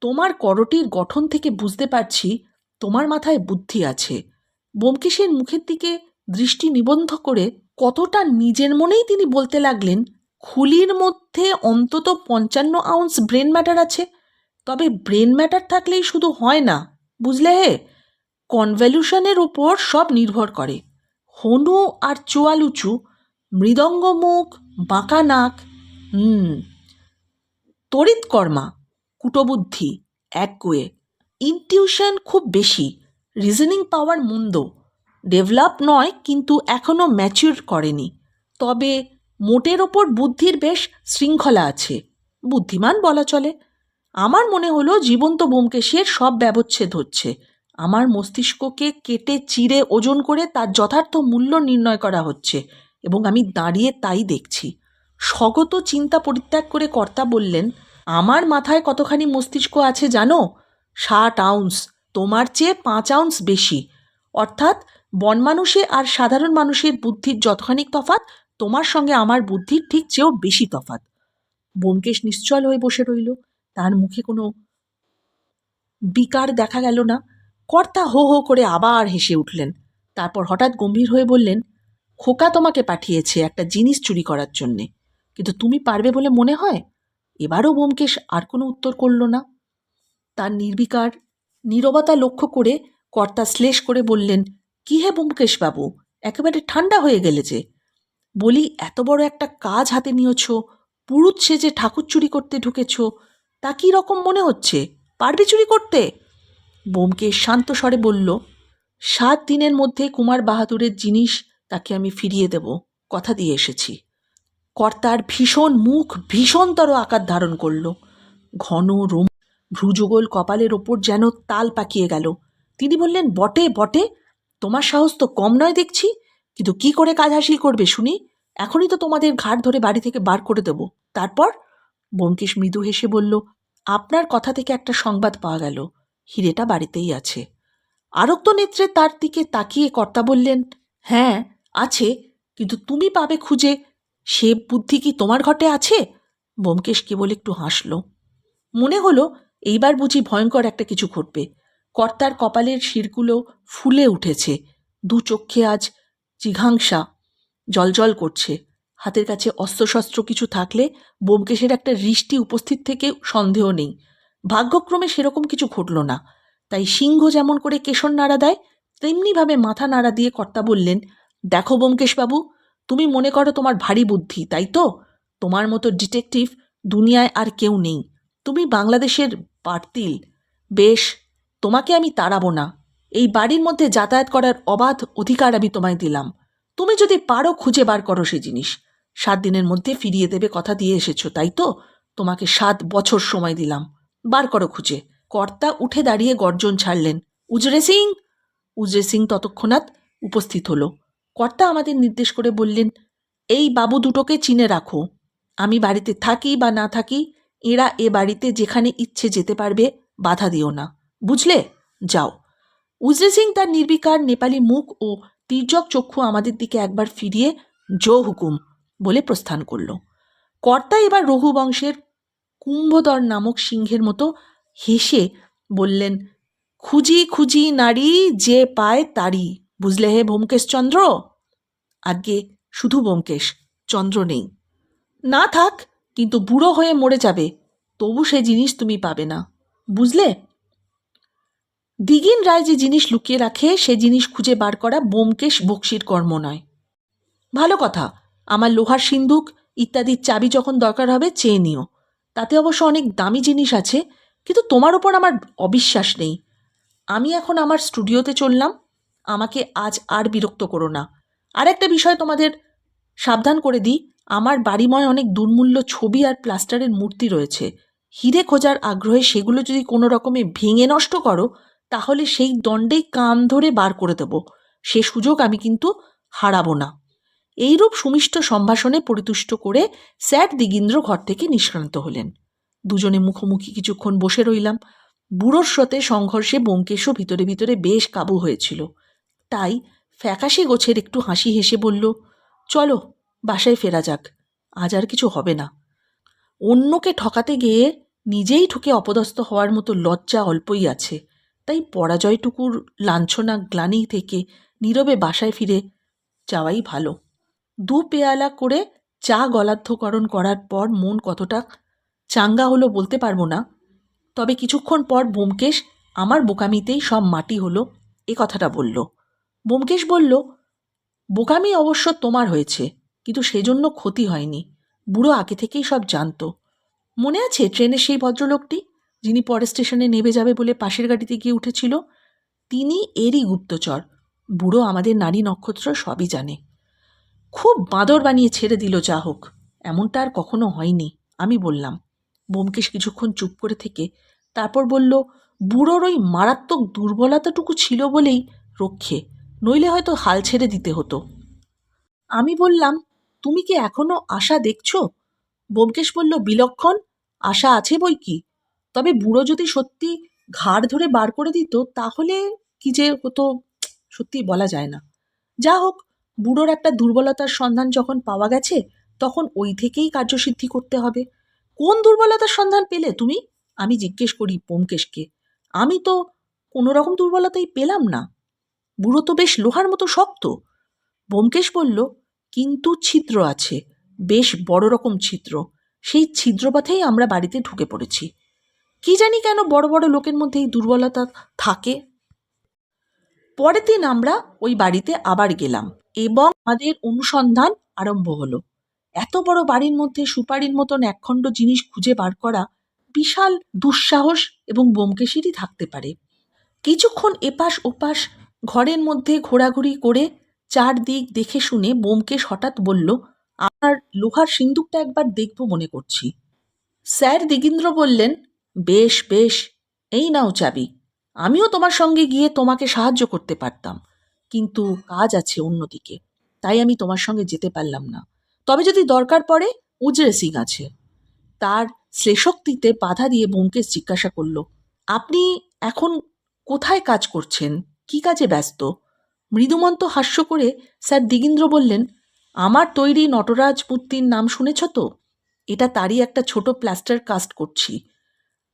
তোমার করটির গঠন থেকে বুঝতে পারছি তোমার মাথায় বুদ্ধি আছে। ব্যোমকেশের মুখের দিকে দৃষ্টি নিবদ্ধ করে কতটা নিজের মনেই তিনি বলতে লাগলেন, খুলির মধ্যে অন্তত 55 আউন্স ব্রেন ম্যাটার আছে। তবে ব্রেন ম্যাটার থাকলেই শুধু হয় না, বুঝলে হে। কনভ্যালুশনের উপর সব নির্ভর করে। হনু আর চোয়ালুচু, মৃদঙ্গ মুখ, বাঁকা নাক, তড়িৎকর্মা, কুটবুদ্ধি একগুয়ে, ইনটিউশন খুব বেশি, রিজনিং পাওয়ার মন্দ, ডেভেলপ নয় কিন্তু এখনও ম্যাচিউর করেনি। তবে মোটের ওপর বুদ্ধির বেশ শৃঙ্খলা আছে, বুদ্ধিমান বলা চলে। আমার মনে হলো জীবন্ত ব্যোমকেশের সব ব্যবচ্ছেদ হচ্ছে। আমার মস্তিষ্ককে কেটে চিরে ওজন করে তার যথার্থ মূল্য নির্ণয় করা হচ্ছে, এবং আমি দাঁড়িয়ে তাই দেখছি। স্বগত চিন্তা পরিত্যাগ করে কর্তা বললেন, আমার মাথায় কতখানি মস্তিষ্ক আছে জানো? 60 আউন্স, তোমার চেয়ে 5 আউন্স বেশি। অর্থাৎ বনমানুষে আর সাধারণ মানুষের বুদ্ধির যতখানি তফাৎ, তোমার সঙ্গে আমার বুদ্ধির ঠিক চেয়েও বেশি তফাৎ। ব্যোমকেশ নিশ্চল হয়ে বসে রইল। তার মুখে কোনো বিকার দেখা গেল না। কর্তা হো হো করে আবার হেসে উঠলেন। তারপর হঠাৎ গম্ভীর হয়ে বললেন, খোকা তোমাকে পাঠিয়েছে একটা জিনিস চুরি করার জন্যে, কিন্তু তুমি পারবে বলে মনে হয়? এবারও ব্যোমকেশ আর কোনো উত্তর করল না। তার নির্বিকার নীরবতা লক্ষ্য করে কর্তা শ্লেষ করে বললেন, কি হে ব্যোমকেশবাবু, একেবারে ঠান্ডা হয়ে গেলে যে। বলি, এত বড় একটা কাজ হাতে নিয়েছ, পুরুত সেজে ঠাকুর চুরি করতে ঢুকেছ, তা কি রকম মনে হচ্ছে? পারবে চুরি করতে? ব্যোমকেশ শান্ত স্বরে বলল, 7 দিনের মধ্যে কুমার বাহাদুরের জিনিস তাকে আমি ফিরিয়ে দেব, কথা দিয়ে এসেছি। কর্তার ভীষণ মুখ ভীষণতর আকার ধারণ করল। ঘন রোম ভ্রুযুগল কপালের ওপর যেন তাল পাকিয়ে গেল। তিনি বললেন, বটে বটে, তোমার সাহস তো কম নয় দেখছি। কিন্তু কি করে কাজ হাসিল করবে শুনি? এখনই তো তোমাদের ঘাট ধরে বাড়ি থেকে বার করে দেব। তারপর? ব্যোমকেশ মৃদু হেসে বলল, আপনার কথা থেকে একটা সংবাদ পাওয়া গেল, হিরেটা বাড়িতেই আছে। আরক্ত নেত্রে তার দিকে তাকিয়ে কর্তা বললেন, হ্যাঁ আছে, কিন্তু তুমি পাবে খুঁজে, সে বুদ্ধি কি তোমার ঘটে আছে? ব্যোমকেশ কেবল একটু হাসল। মনে হলো এইবার বুঝি ভয়ঙ্কর একটা কিছু ঘটবে। কর্তার কপালের শিরগুলো ফুলে উঠেছে, দু চক্ষে আজ জিঘাংসা জলজল করছে। হাতের কাছে অস্ত্রশস্ত্র কিছু থাকলে ব্যোমকেশের একটা হৃষ্টি উপস্থিত থেকে সন্দেহ নেই। ভাগ্যক্রমে সেরকম কিছু ঘটল না। তাই সিংহ যেমন করে কেশর নাড়া দেয়, তেমনিভাবে মাথা নাড়া দিয়ে কর্তা বললেন, দেখো ব্যোমকেশবাবু, তুমি মনে করো তোমার ভারী বুদ্ধি, তাই তো? তোমার মতো ডিটেকটিভ দুনিয়ায় আর কেউ নেই। তুমি বাংলাদেশের পার্তিল। বেশ, তোমাকে আমি তাড়াবো না। এই বাড়ির মধ্যে যাতায়াত করার অবাধ অধিকার আমি তোমায় দিলাম। তুমি যদি পারো খুঁজে বার করো সে জিনিস। 7 দিনের মধ্যে ফিরিয়ে দেবে কথা দিয়ে এসেছো, তাই তো? তোমাকে 7 বছর সময় দিলাম, বার করো খুঁজে। কর্তা উঠে দাঁড়িয়ে গর্জন ছাড়লেন, উজরে সিং। উজরে সিং ততক্ষণাৎ উপস্থিত হলো। কর্তা আমাদের নির্দেশ করে বললেন, এই বাবু দুটোকে চিনে রাখো। আমি বাড়িতে থাকি বা না থাকি, এরা এ বাড়িতে যেখানে ইচ্ছে যেতে পারবে, বাধা দিও না, বুঝলে? যাও। উজরে সিং তার নির্বিকার নেপালি মুখ ও তির্যক চক্ষু আমাদের দিকে একবার ফিরিয়ে জো হুকুম বলে প্রস্থান করল। কর্তা এবার রঘুবংশের কুম্ভধর নামক সিংহের মতো হেসে বললেন, খুঁজি খুঁজি নারী যে পায় তারি, বুঝলে হে ব্যোমকেশচন্দ্র? আজ্ঞে, শুধু ব্যোমকেশ, চন্দ্র নেই। না থাক, কিন্তু বুড়ো হয়ে মরে যাবে, তবু সে জিনিস তুমি পাবে না, বুঝলে? দিগিন রায় যে জিনিস লুকিয়ে রাখে সে জিনিস খুঁজে বার করা ব্যোমকেশ বক্সির কর্ম নয়। ভালো কথা, আমার লোহার সিন্দুক ইত্যাদির চাবি যখন দরকার হবে চেয়ে নিও। তাতে অবশ্য অনেক দামি জিনিস আছে, কিন্তু তোমার ওপর আমার অবিশ্বাস নেই। আমি এখন আমার স্টুডিওতে চললাম, আমাকে আজ আর বিরক্ত করো না। আর একটা বিষয় তোমাদের সাবধান করে দিই, আমার বাড়িময় অনেক দুর্মূল্য ছবি আর প্লাস্টারের মূর্তি রয়েছে। হিরে খোঁজার আগ্রহে সেগুলো যদি কোনো রকমে ভেঙে নষ্ট করো, তাহলে সেই দণ্ডেই কান ধরে বার করে দেব। সে সুযোগ আমি কিন্তু হারাবো না। এইরূপ সুমিষ্ট সম্ভাষণে পরিতুষ্ট করে স্যার দিগীন্দ্র ঘর থেকে নিষ্ক্রান্ত হলেন। দুজনে মুখোমুখি কিছুক্ষণ বসে রইলাম। বুড়োর সাথে সংঘর্ষে ব্যোমকেশও ভিতরে ভিতরে বেশ কাবু হয়েছিল। তাই ফ্যাকাশে গোছের একটু হাসি হেসে বলল, চলো বাসায় ফেরা যাক, আজ আর কিছু হবে না। অন্যকে ঠকাতে গিয়ে নিজেই ঠকে অপদস্থ হওয়ার মতো লজ্জা অল্পই আছে, তাই পরাজয়টুকুর লাঞ্ছনা গ্লানি থেকে নীরবে বাসায় ফিরে যাওয়াই ভালো। 2 পেয়ালা করে চা গলাধ্যকরণ করার পর মন কতটা চাঙ্গা হলো বলতে পারবো না, তবে কিছুক্ষণ পর ব্যোমকেশ আমার বোকামিতেই সব মাটি হলো এ কথাটা বলল। ব্যোমকেশ বলল, বোকামি অবশ্য তোমার হয়েছে, কিন্তু সেজন্য ক্ষতি হয়নি। বুড়ো আগে থেকেই সব জানতো। মনে আছে ট্রেনের সেই ভদ্রলোকটি, যিনি পরে স্টেশনে নেমে যাবে বলে পাশের গাড়িতে গিয়ে উঠেছিল? তিনি এরই গুপ্তচর। বুড়ো আমাদের নারী নক্ষত্র সবই জানে। খুব বাঁদর বানিয়ে ছেড়ে দিল, যা হোক। এমনটা আর কখনো হয়নি, আমি বললাম। ব্যোমকেশ কিছুক্ষণ চুপ করে থেকে তারপর বলল, বুড়োর ওই মারাত্মক দুর্বলতাটুকু ছিল বলেই রক্ষে, নইলে হয়তো হাল ছেড়ে দিতে হতো। আমি বললাম, তুমি কি এখনো আশা দেখছো? ব্যোমকেশ বলল, বিলক্ষণ আশা আছে বই কি। তবে বুড়ো যদি সত্যি ঘাড় ধরে বার করে দিত তাহলে কি যে হতো সত্যি বলা যায় না। যা হোক, বুড়োর একটা দুর্বলতার সন্ধান যখন পাওয়া গেছে তখন ওই থেকেই কার্যসিদ্ধি করতে হবে। কোন দুর্বলতার সন্ধান পেলে তুমি? আমি জিজ্ঞেস করি ব্যোমকেশকে। আমি তো কোনো রকম দুর্বলতাই পেলাম না। বুড়ো তো বেশ লোহার মতো শক্ত। ব্যোমকেশ বলল, কিন্তু ছিদ্র আছে, বেশ বড় রকম ছিদ্র। সেই ছিদ্রপথেই আমরা বাড়িতে ঢুকে পড়েছি। কি জানি কেন বড় বড় লোকের মধ্যে এই দুর্বলতা থাকে। পরের দিন আমরা ওই বাড়িতে আবার গেলাম এবং আমাদের অনুসন্ধান আরম্ভ হলো। এত বড় বাড়ির মধ্যে সুপারির মতন একখণ্ড জিনিস খুঁজে বার করা বিশাল দুঃসাহস এবং ব্যোমকেশেরই থাকতে পারে। কিছুক্ষণ এপাশ ওপাশ ঘরের মধ্যে ঘোরাঘুরি করে চারদিক দেখে শুনে ব্যোমকেশ হঠাৎ বলল, আপনার লোহার সিন্দুকটা একবার দেখব মনে করছি। স্যার দিগীন্দ্র বললেন, বেশ বেশ, এই নাও চাবি। আমিও তোমার সঙ্গে গিয়ে তোমাকে সাহায্য করতে পারতাম, কিন্তু কাজ আছে অন্যদিকে, তাই আমি তোমার সঙ্গে যেতে পারলাম না। তবে যদি দরকার পড়ে, উজরে সিং আছে। তার শ্লেষোক্তিতে বাধা দিয়ে ব্যোমকেশ জিজ্ঞাসা করল, আপনি এখন কোথায় কাজ করছেন? কি কাজে ব্যস্ত? মৃদুমন্ত হাস্য করে স্যার দিগীন্দ্র বললেন, আমার তৈরি নটরাজ মূর্তির নাম শুনেছ তো? এটা তারই একটা ছোট প্লাস্টার কাস্ট করছি।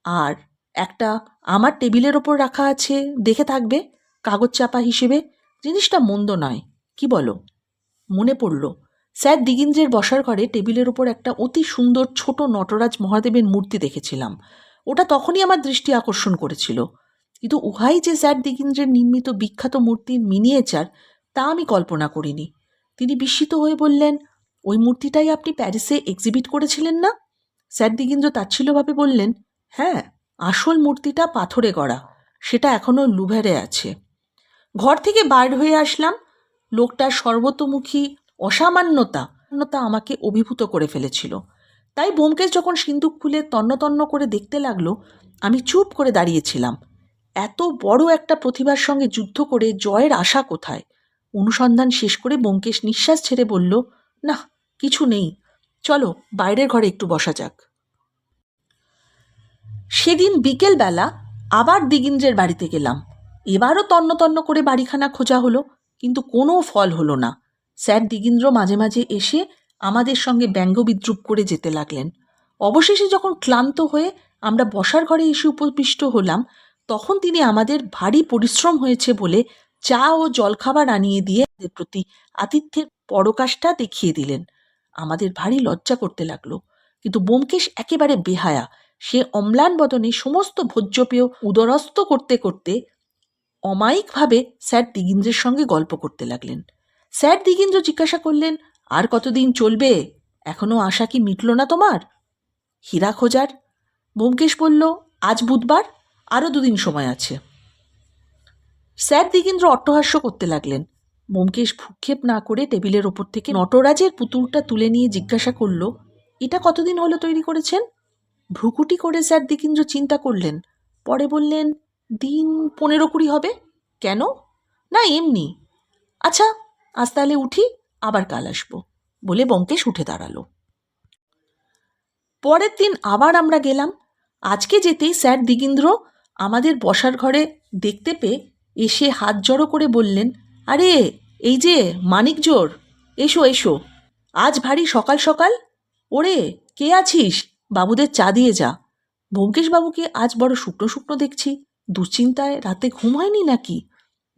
আর একটা আমার টেবিলের ওপর রাখা আছে, দেখে থাকবে, কাগজ চাপা হিসেবে। জিনিসটা মন্দ নয়, কি বলো? মনে পড়ল, স্যার দিগীন্দ্রের বসার ঘরে টেবিলের ওপর একটা অতি সুন্দর ছোট নটরাজ মহাদেবের মূর্তি দেখেছিলাম। ওটা তখনই আমার দৃষ্টি আকর্ষণ করেছিল, কিন্তু উহাই যে স্যার দিগীন্দ্রের নির্মিত বিখ্যাত মূর্তির মিনিয়েচার তা আমি কল্পনা করিনি। তিনি বিস্মিত হয়ে বললেন, ওই মূর্তিটাই আপনি প্যারিসে এক্সিবিট করেছিলেন না? স্যার দিগীন্দ্র তাচ্ছিল্যভাবে বললেন, হ্যাঁ, আসল মূর্তিটা পাথরে গড়া, সেটা এখনও লুভেরে আছে। ঘর থেকে বার হয়ে আসলাম। লোকটার সর্বতোমুখী অসামান্যতা আমাকে অভিভূত করে ফেলেছিল। তাই ব্যোমকেশ যখন সিন্দুক খুলে তন্ন তন্ন করে দেখতে লাগলো, আমি চুপ করে দাঁড়িয়েছিলাম। এত বড় একটা প্রতিভার সঙ্গে যুদ্ধ করে জয়ের আশা কোথায়? অনুসন্ধান শেষ করে ব্যোমকেশ নিঃশ্বাস ছেড়ে বলল, না, কিছু নেই, চলো বাইরের ঘরে একটু বসা যাক। সেদিন বিকেলবেলা আবার দিগীন্দ্রের বাড়িতে গেলাম। এবারও তন্ন তন্ন করে বাড়িখানা খোঁজা হলো, কিন্তু কোনো ফল হলো না। স্যার দিগীন্দ্র মাঝে মাঝে এসে আমাদের সঙ্গে ব্যঙ্গ বিদ্রুপ করে যেতে লাগলেন। অবশেষে যখন ক্লান্ত হয়ে আমরা বসার ঘরে এসে উপবিষ্ট হলাম, তখন তিনি আমাদের ভারী পরিশ্রম হয়েছে বলে চা ও জলখাবার আনিয়ে দিয়ে আমাদের প্রতি আতিথ্যের পরকাশটা দেখিয়ে দিলেন। আমাদের ভারী লজ্জা করতে লাগলো, কিন্তু ব্যোমকেশ একেবারে বেহায়া। সে অম্লান বদনে সমস্ত ভোজ্যপেয় উদরস্থ করতে করতে অমায়িকভাবে স্যার দিগীন্দ্রের সঙ্গে গল্প করতে লাগলেন। স্যার দিগীন্দ্র জিজ্ঞাসা করলেন, আর কতদিন চলবে? এখনও আশা কি মিটল না তোমার হীরা খোঁজার? ব্যোমকেশ বলল, আজ বুধবার, আরও 2 দিন সময় আছে। স্যার দিগীন্দ্র অট্টহাস্য করতে লাগলেন। ব্যোমকেশ ভ্রুক্ষেপ না করে টেবিলের ওপর থেকে নটরাজের পুতুলটা তুলে নিয়ে জিজ্ঞাসা করল, এটা কতদিন হলো তৈরি করেছেন? ভ্রুকুটি করে স্যার দিগীন্দ্র চিন্তা করলেন, পরে বললেন, দিন 15-20 হবে। কেন? না, এমনি। আচ্ছা, আজ তাহলে উঠি, আবার কাল আসবো, বলে ব্যোমকেশ উঠে দাঁড়ালো। পরের দিন আবার আমরা গেলাম। আজকে যেতেই স্যার দিগীন্দ্র আমাদের বসার ঘরে দেখতে পেয়ে এসে হাত জড়ো করে বললেন, আরে এই যে মানিকজোর, এসো এসো, আজ ভারী সকাল সকাল। ওরে, কে আছিস? বাবুদের চা দিয়ে যা। ব্যোমকেশবাবুকে আজ বড় শুকনো শুকনো দেখছি, দুশ্চিন্তায় রাতে ঘুম হয়নি নাকি?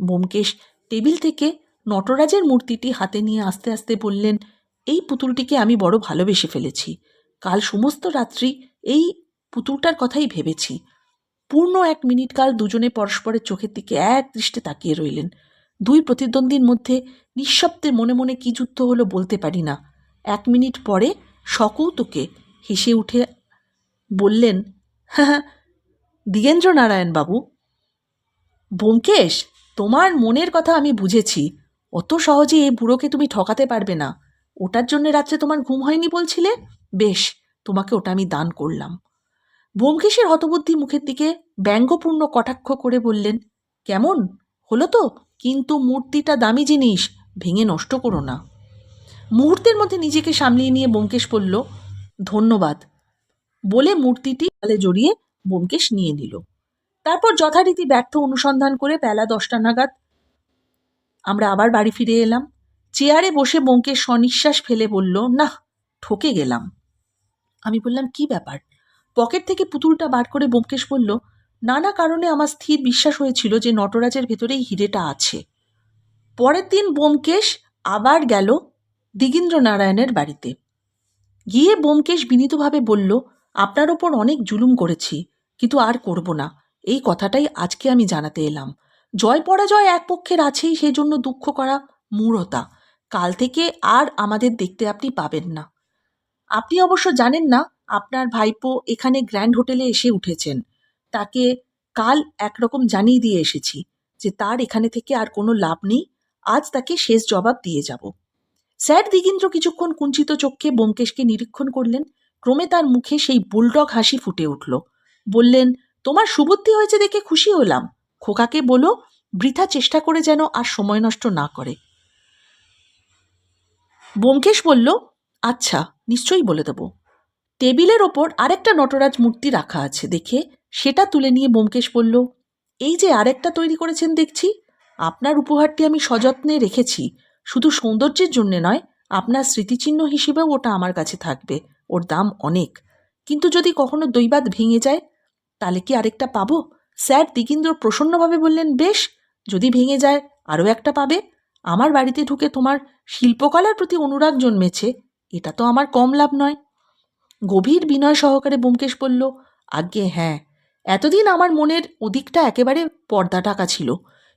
ব্যোমকেশ টেবিল থেকে নটরাজের মূর্তিটি হাতে নিয়ে আস্তে আস্তে বললেন, এই পুতুলটিকে আমি বড় ভালোবেসে ফেলেছি। কাল সমস্ত রাত্রি এই পুতুলটার কথাই ভেবেছি। পূর্ণ 1 মিনিট কাল দুজনে পরস্পরের চোখের দিকে এক দৃষ্টে তাকিয়ে রইলেন। দুই প্রতিদ্বন্দ্বীর মধ্যে নিঃশব্দে মনে মনে কি যুদ্ধ হলো বলতে পারি না। 1 মিনিট পরে সকৌতুকে হেসে উঠে বললেন, হ্যাঁ, দ্বিগেন্দ্র নারায়ণ বাবু, ব্যোমকেশ, তোমার মনের কথা আমি বুঝেছি। অত সহজে এই বুড়োকে তুমি ঠকাতে পারবে না। ওটার জন্য রাত্রে তোমার ঘুম হয়নি বলছিলে, বেশ, তোমাকে ওটা আমি দান করলাম। ব্যোমকেশের হতবুদ্ধি মুখের দিকে ব্যঙ্গপূর্ণ কটাক্ষ করে বললেন, কেমন হলো তো? কিন্তু মূর্তিটা দামি জিনিস, ভেঙে নষ্ট করো না। মুহূর্তের মধ্যে নিজেকে সামলিয়ে নিয়ে ব্যোমকেশ বলল, ধন্যবাদ বলে মূর্তিটি গালে জড়িয়ে ব্যোমকেশ নিয়ে নিল। তারপর যথারীতি ব্যর্থ অনুসন্ধান করে বেলা 10টা নাগাদ আমরা আবার বাড়ি ফিরে এলাম। চেয়ারে বসে ব্যোমকেশ সনিঃশ্বাস ফেলে বলল, না, ঠকে গেলাম। আমি বললাম, কি ব্যাপার? পকেট থেকে পুতুলটা বার করে ব্যোমকেশ বলল, নানা কারণে আমার স্থির বিশ্বাস হয়েছিল যে নটরাজের ভেতরেই হিরেটা আছে। পরের দিন ব্যোমকেশ আবার গেল দ্বিগেন্দ্র নারায়ণের বাড়িতে। গিয়ে ব্যোমকেশ বিনীতভাবে বলল, আপনার ওপর অনেক জুলুম করেছি, কিন্তু আর করব না। এই কথাটাই আজকে আমি জানাতে এলাম। জয় পরাজয় এক পক্ষের আছেই, সেই জন্য দুঃখ করা মূঢ়তা। কাল থেকে আর আমাদের দেখতে আপনি পাবেন না। আপনি অবশ্য জানেন না, আপনার ভাইপো এখানে গ্র্যান্ড হোটেলে এসে উঠেছেন। তাকে কাল একরকম জানিয়ে দিয়ে এসেছি যে তার এখানে থেকে আর কোনো লাভ নেই। আজ তাকে শেষ জবাব দিয়ে যাব। স্যার দ্বিগেন্দ্র কিছুক্ষণ কুঞ্চিত চোখে ব্যোমকেশকে নিরীক্ষণ করলেন। ক্রমে তার মুখে সেই বুলডগ হাসি ফুটে উঠল। বললেন, তোমার সুবুদ্ধি হয়েছে দেখে খুশি হলাম। খোকাকে বলো বৃথা চেষ্টা করে যেন আর সময় নষ্ট না করে। ব্যোমকেশ বলল, আচ্ছা, নিশ্চয়ই বলে দেব। টেবিলের ওপর আরেকটা নটরাজ মূর্তি রাখা আছে দেখে সেটা তুলে নিয়ে ব্যোমকেশ বলল, এই যে আরেকটা তৈরি করেছেন দেখছি, আপনার উপহারটি আমি সযত্নে রেখেছি। শুধু সৌন্দর্যের জন্যে নয়, আপনার স্মৃতিচিহ্ন হিসেবেও ওটা আমার কাছে থাকবে। ওর দাম অনেক। কিন্তু যদি কখনো দৈবাত ভেঙে যায়, তাহলে কি আরেকটা পাবো? স্যার দ্বিগেন্দ্র প্রসন্নভাবে বললেন, বেশ, যদি ভেঙে যায় আরও একটা পাবে। আমার বাড়িতে ঢুকে তোমার শিল্পকলার প্রতি অনুরাগ জন্মেছে, এটা তো আমার কম লাভ নয়। গভীর বিনয় সহকারে ব্যোমকেশ বলল, আজ্ঞে হ্যাঁ, এতদিন আমার মনের ওদিকটা একেবারে পর্দা ঢাকা ছিল,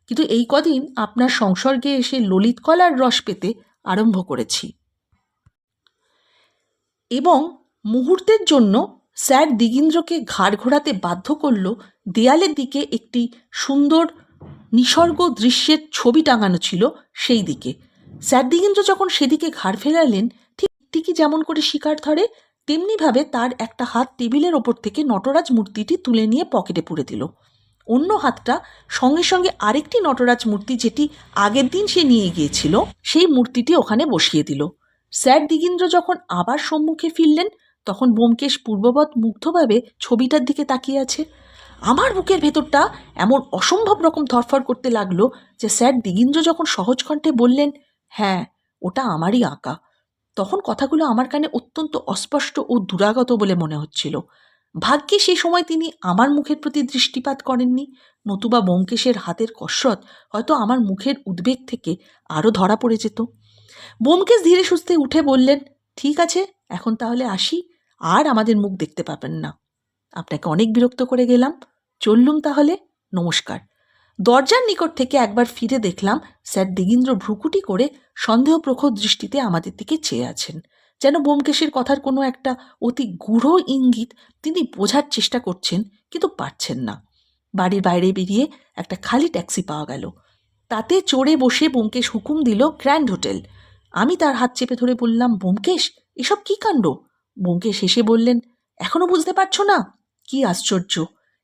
কিন্তু এই কদিন আপনার সংসর্গে এসে ললিত কলার রস পেতে আরম্ভ করেছি। এবং মুহূর্তের জন্য স্যার দ্বিগেন্দ্রকে ঘাড় ঘোরাতে বাধ্য করল দেয়ালের দিকে একটি সুন্দর নিসর্গ দৃশ্যের ছবি টাঙানো ছিল সেই দিকে। স্যার দ্বিগেন্দ্র যখন সেদিকে ঘাড় ফেরালেন, ঠিক টিকি যেমন করে শিকার ধরে তেমনিভাবে তার একটা হাত টেবিলের ওপর থেকে নটরাজ মূর্তিটি তুলে নিয়ে পকেটে পুরে দিল। অন্য হাতটা সঙ্গে সঙ্গে আরেকটি নটরাজ মূর্তি, যেটি আগের দিন সে নিয়ে গিয়েছিল, সেই মূর্তিটি ওখানে বসিয়ে দিল। স্যার দ্বিগেন্দ্র যখন আবার সম্মুখে ফিরলেন, তখন ব্যোমকেশ পূর্ববৎ মুগ্ধভাবে ছবিটার দিকে তাকিয়ে আছে। আমার বুকের ভেতরটা এমন অসম্ভব রকম ধরফর করতে লাগলো যে স্যার দ্বিগেন্দ্র যখন সহজ কণ্ঠে বললেন, হ্যাঁ, ওটা আমারই আঁকা, তখন কথাগুলো আমার কানে অত্যন্ত অস্পষ্ট ও দুরাগত বলে মনে হচ্ছিল। ভাগ্যে সেই সময় তিনি আমার মুখের প্রতি দৃষ্টিপাত করেননি, নতুবা ব্যোমকেশের হাতের কসরত হয়তো আমার মুখের উদ্বেগ থেকে আরও ধরা পড়ে যেত। ব্যোমকেশ ধীরে সুস্থে উঠে বললেন, ঠিক আছে, এখন তাহলে আসি, আর আমাদের মুখ দেখতে পাবেন না। আপনাকে অনেক বিরক্ত করে গেলাম, চললুম তাহলে, নমস্কার। দরজার নিকট থেকে একবার ফিরে দেখলাম স্যার দ্বিগেন্দ্র ভ্রুকুটি করে সন্দেহপ্রখর দৃষ্টিতে আমাদের দিকে চেয়ে আছেন, যেন ব্যোমকেশের কথার কোনো একটা অতি গূঢ় ইঙ্গিত তিনি বোঝার চেষ্টা করছেন, কিন্তু পারছেন না। বাড়ির বাইরে বেরিয়ে একটা খালি ট্যাক্সি পাওয়া গেল। তাতে চড়ে বসে ব্যোমকেশ হুকুম দিল গ্র্যান্ড হোটেল। আমি তার হাত চেপে ধরে বললাম, ব্যোমকেশ, এসব কী কাণ্ড? ব্যোমকেশ হেসে বললেন, এখনো বুঝতে পারছো না? কি আশ্চর্য!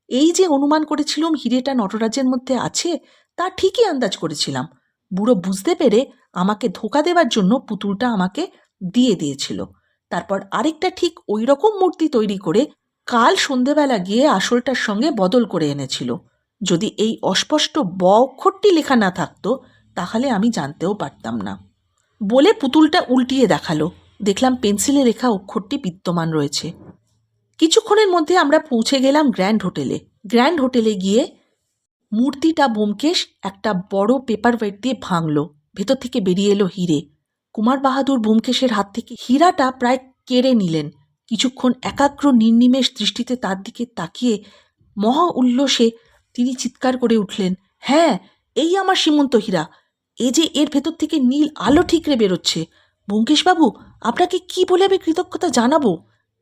এই যে অনুমান করেছিলাম হিরেটা নটরাজের মধ্যে আছে, তা ঠিকই আন্দাজ করেছিলাম। বুড়ো বুঝতে পেরে আমাকে ধোকা দেবার জন্য পুতুলটা আমাকে দিয়ে দিয়েছিল। তারপর আরেকটা ঠিক ওই রকম মূর্তি তৈরি করে কাল সন্ধেবেলা গিয়ে আসলটার সঙ্গে বদল করে এনেছিল। যদি এই অস্পষ্ট ব অক্ষরটি লেখা না থাকতো, তাহলে আমি জানতেও পারতাম না। বলে পুতুলটা উল্টিয়ে দেখালো। দেখলাম পেন্সিলে লেখা অক্ষরটি বিদ্যমান রয়েছে। কিছুক্ষণের মধ্যে আমরা পৌঁছে গেলাম গ্র্যান্ড হোটেলে। গ্র্যান্ড হোটেলে গিয়ে মূর্তিটা ব্যোমকেশ একটা বড় পেপার ওয়েট দিয়ে ভাঙল। ভেতর থেকে বেরিয়ে এলো হিরে। কুমার বাহাদুর ব্যোমকেশের হাত থেকে হীরাটা প্রায় কেড়ে নিলেন। কিছুক্ষণ একাগ্র নির্নিমেষ দৃষ্টিতে তার দিকে তাকিয়ে মহা উল্লসে তিনি চিৎকার করে উঠলেন, হ্যাঁ, এই আমার সীমন্ত হীরা। এ যে এর ভেতর থেকে নীল আলো ঠিকরে বেরোচ্ছে। ব্যোমকেশবাবু, আপনাকে কি বলে আমি কৃতজ্ঞতা জানাবো?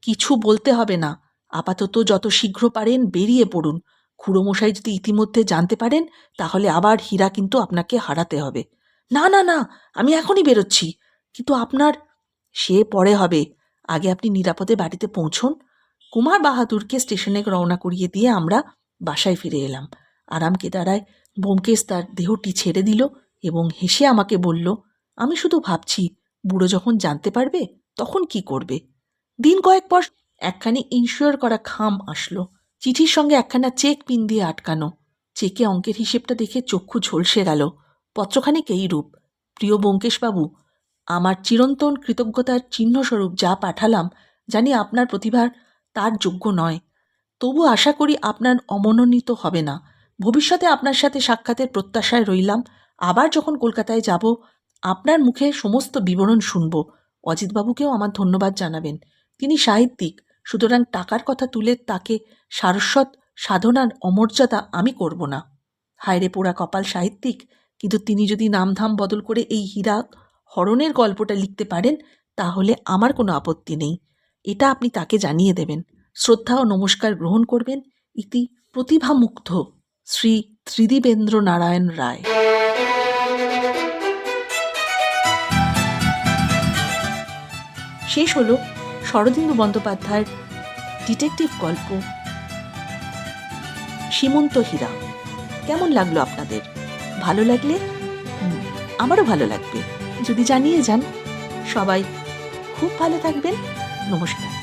কিছু বলতে হবে না। আপাতত যত শীঘ্র পারেন বেরিয়ে পড়ুন। খুড়োমশাই যদি ইতিমধ্যে জানতে পারেন তাহলে আবার হীরা কিন্তু আপনাকে হারাতে হবে। না না না, আমি এখনই বেরোচ্ছি। কিন্তু আপনার, সে পরে হবে। আগে আপনি নিরাপদে বাড়িতে পৌঁছন। কুমার বাহাদুরকে স্টেশনে রওনা করিয়ে দিয়ে আমরা বাসায় ফিরে এলাম। আরাম কেদারায় ব্যোমকেশ তার দেহটি ছেড়ে দিল এবং হেসে আমাকে বলল, আমি শুধু ভাবছি, বুড়ো যখন জানতে পারবে তখন কি করবে। দিন কয়েক পর একখানি ইনশিওর করা খাম আসলো। চিঠির সঙ্গে একখানা চেক পিন দিয়ে আটকানো। চেকে অঙ্কের হিসেবটা দেখে চক্ষু ঝলসে গেল। পত্রখানিক এইরূপ, প্রিয় ব্যোমকেশবাবু, আমার চিরন্তন কৃতজ্ঞতার চিহ্নস্বরূপ যা পাঠালাম, জানি আপনার প্রতিভার তার যোগ্য নয়। তবু আশা করি আপনার অমনোনীত হবে না। ভবিষ্যতে আপনার সাথে সাক্ষাতের প্রত্যাশায় রইলাম। আবার যখন কলকাতায় যাব আপনার মুখে সমস্ত বিবরণ শুনব। অজিতবাবুকেও আমার ধন্যবাদ জানাবেন। তিনি সাহিত্যিক, সুতরাং টাকার কথা তুলে তাকে সারস্বত সাধনার অমর্যাদা আমি করব না। হায়রে পোড়া কপাল সাহিত্যিক, কিন্তু তিনি যদি নামধাম বদল করে এই হীরা হরণের গল্পটা লিখতে পারেন তাহলে আমার কোনো আপত্তি নেই। এটা আপনি তাকে জানিয়ে দেবেন। শ্রদ্ধা ও নমস্কার গ্রহণ করবেন। ইতি প্রতিভামুগ্ধ শ্রী ত্রিদিবেন্দ্র নারায়ণ রায়। শেষ হলো শরদিন্দু বন্দ্যোপাধ্যায়ের ডিটেকটিভ গল্প সীমন্ত হীরা। কেমন লাগলো আপনাদের? ভালো লাগলে আমারও ভালো লাগবে যদি জানিয়ে যান। সবাই খুব ভালো থাকবেন। নমস্কার।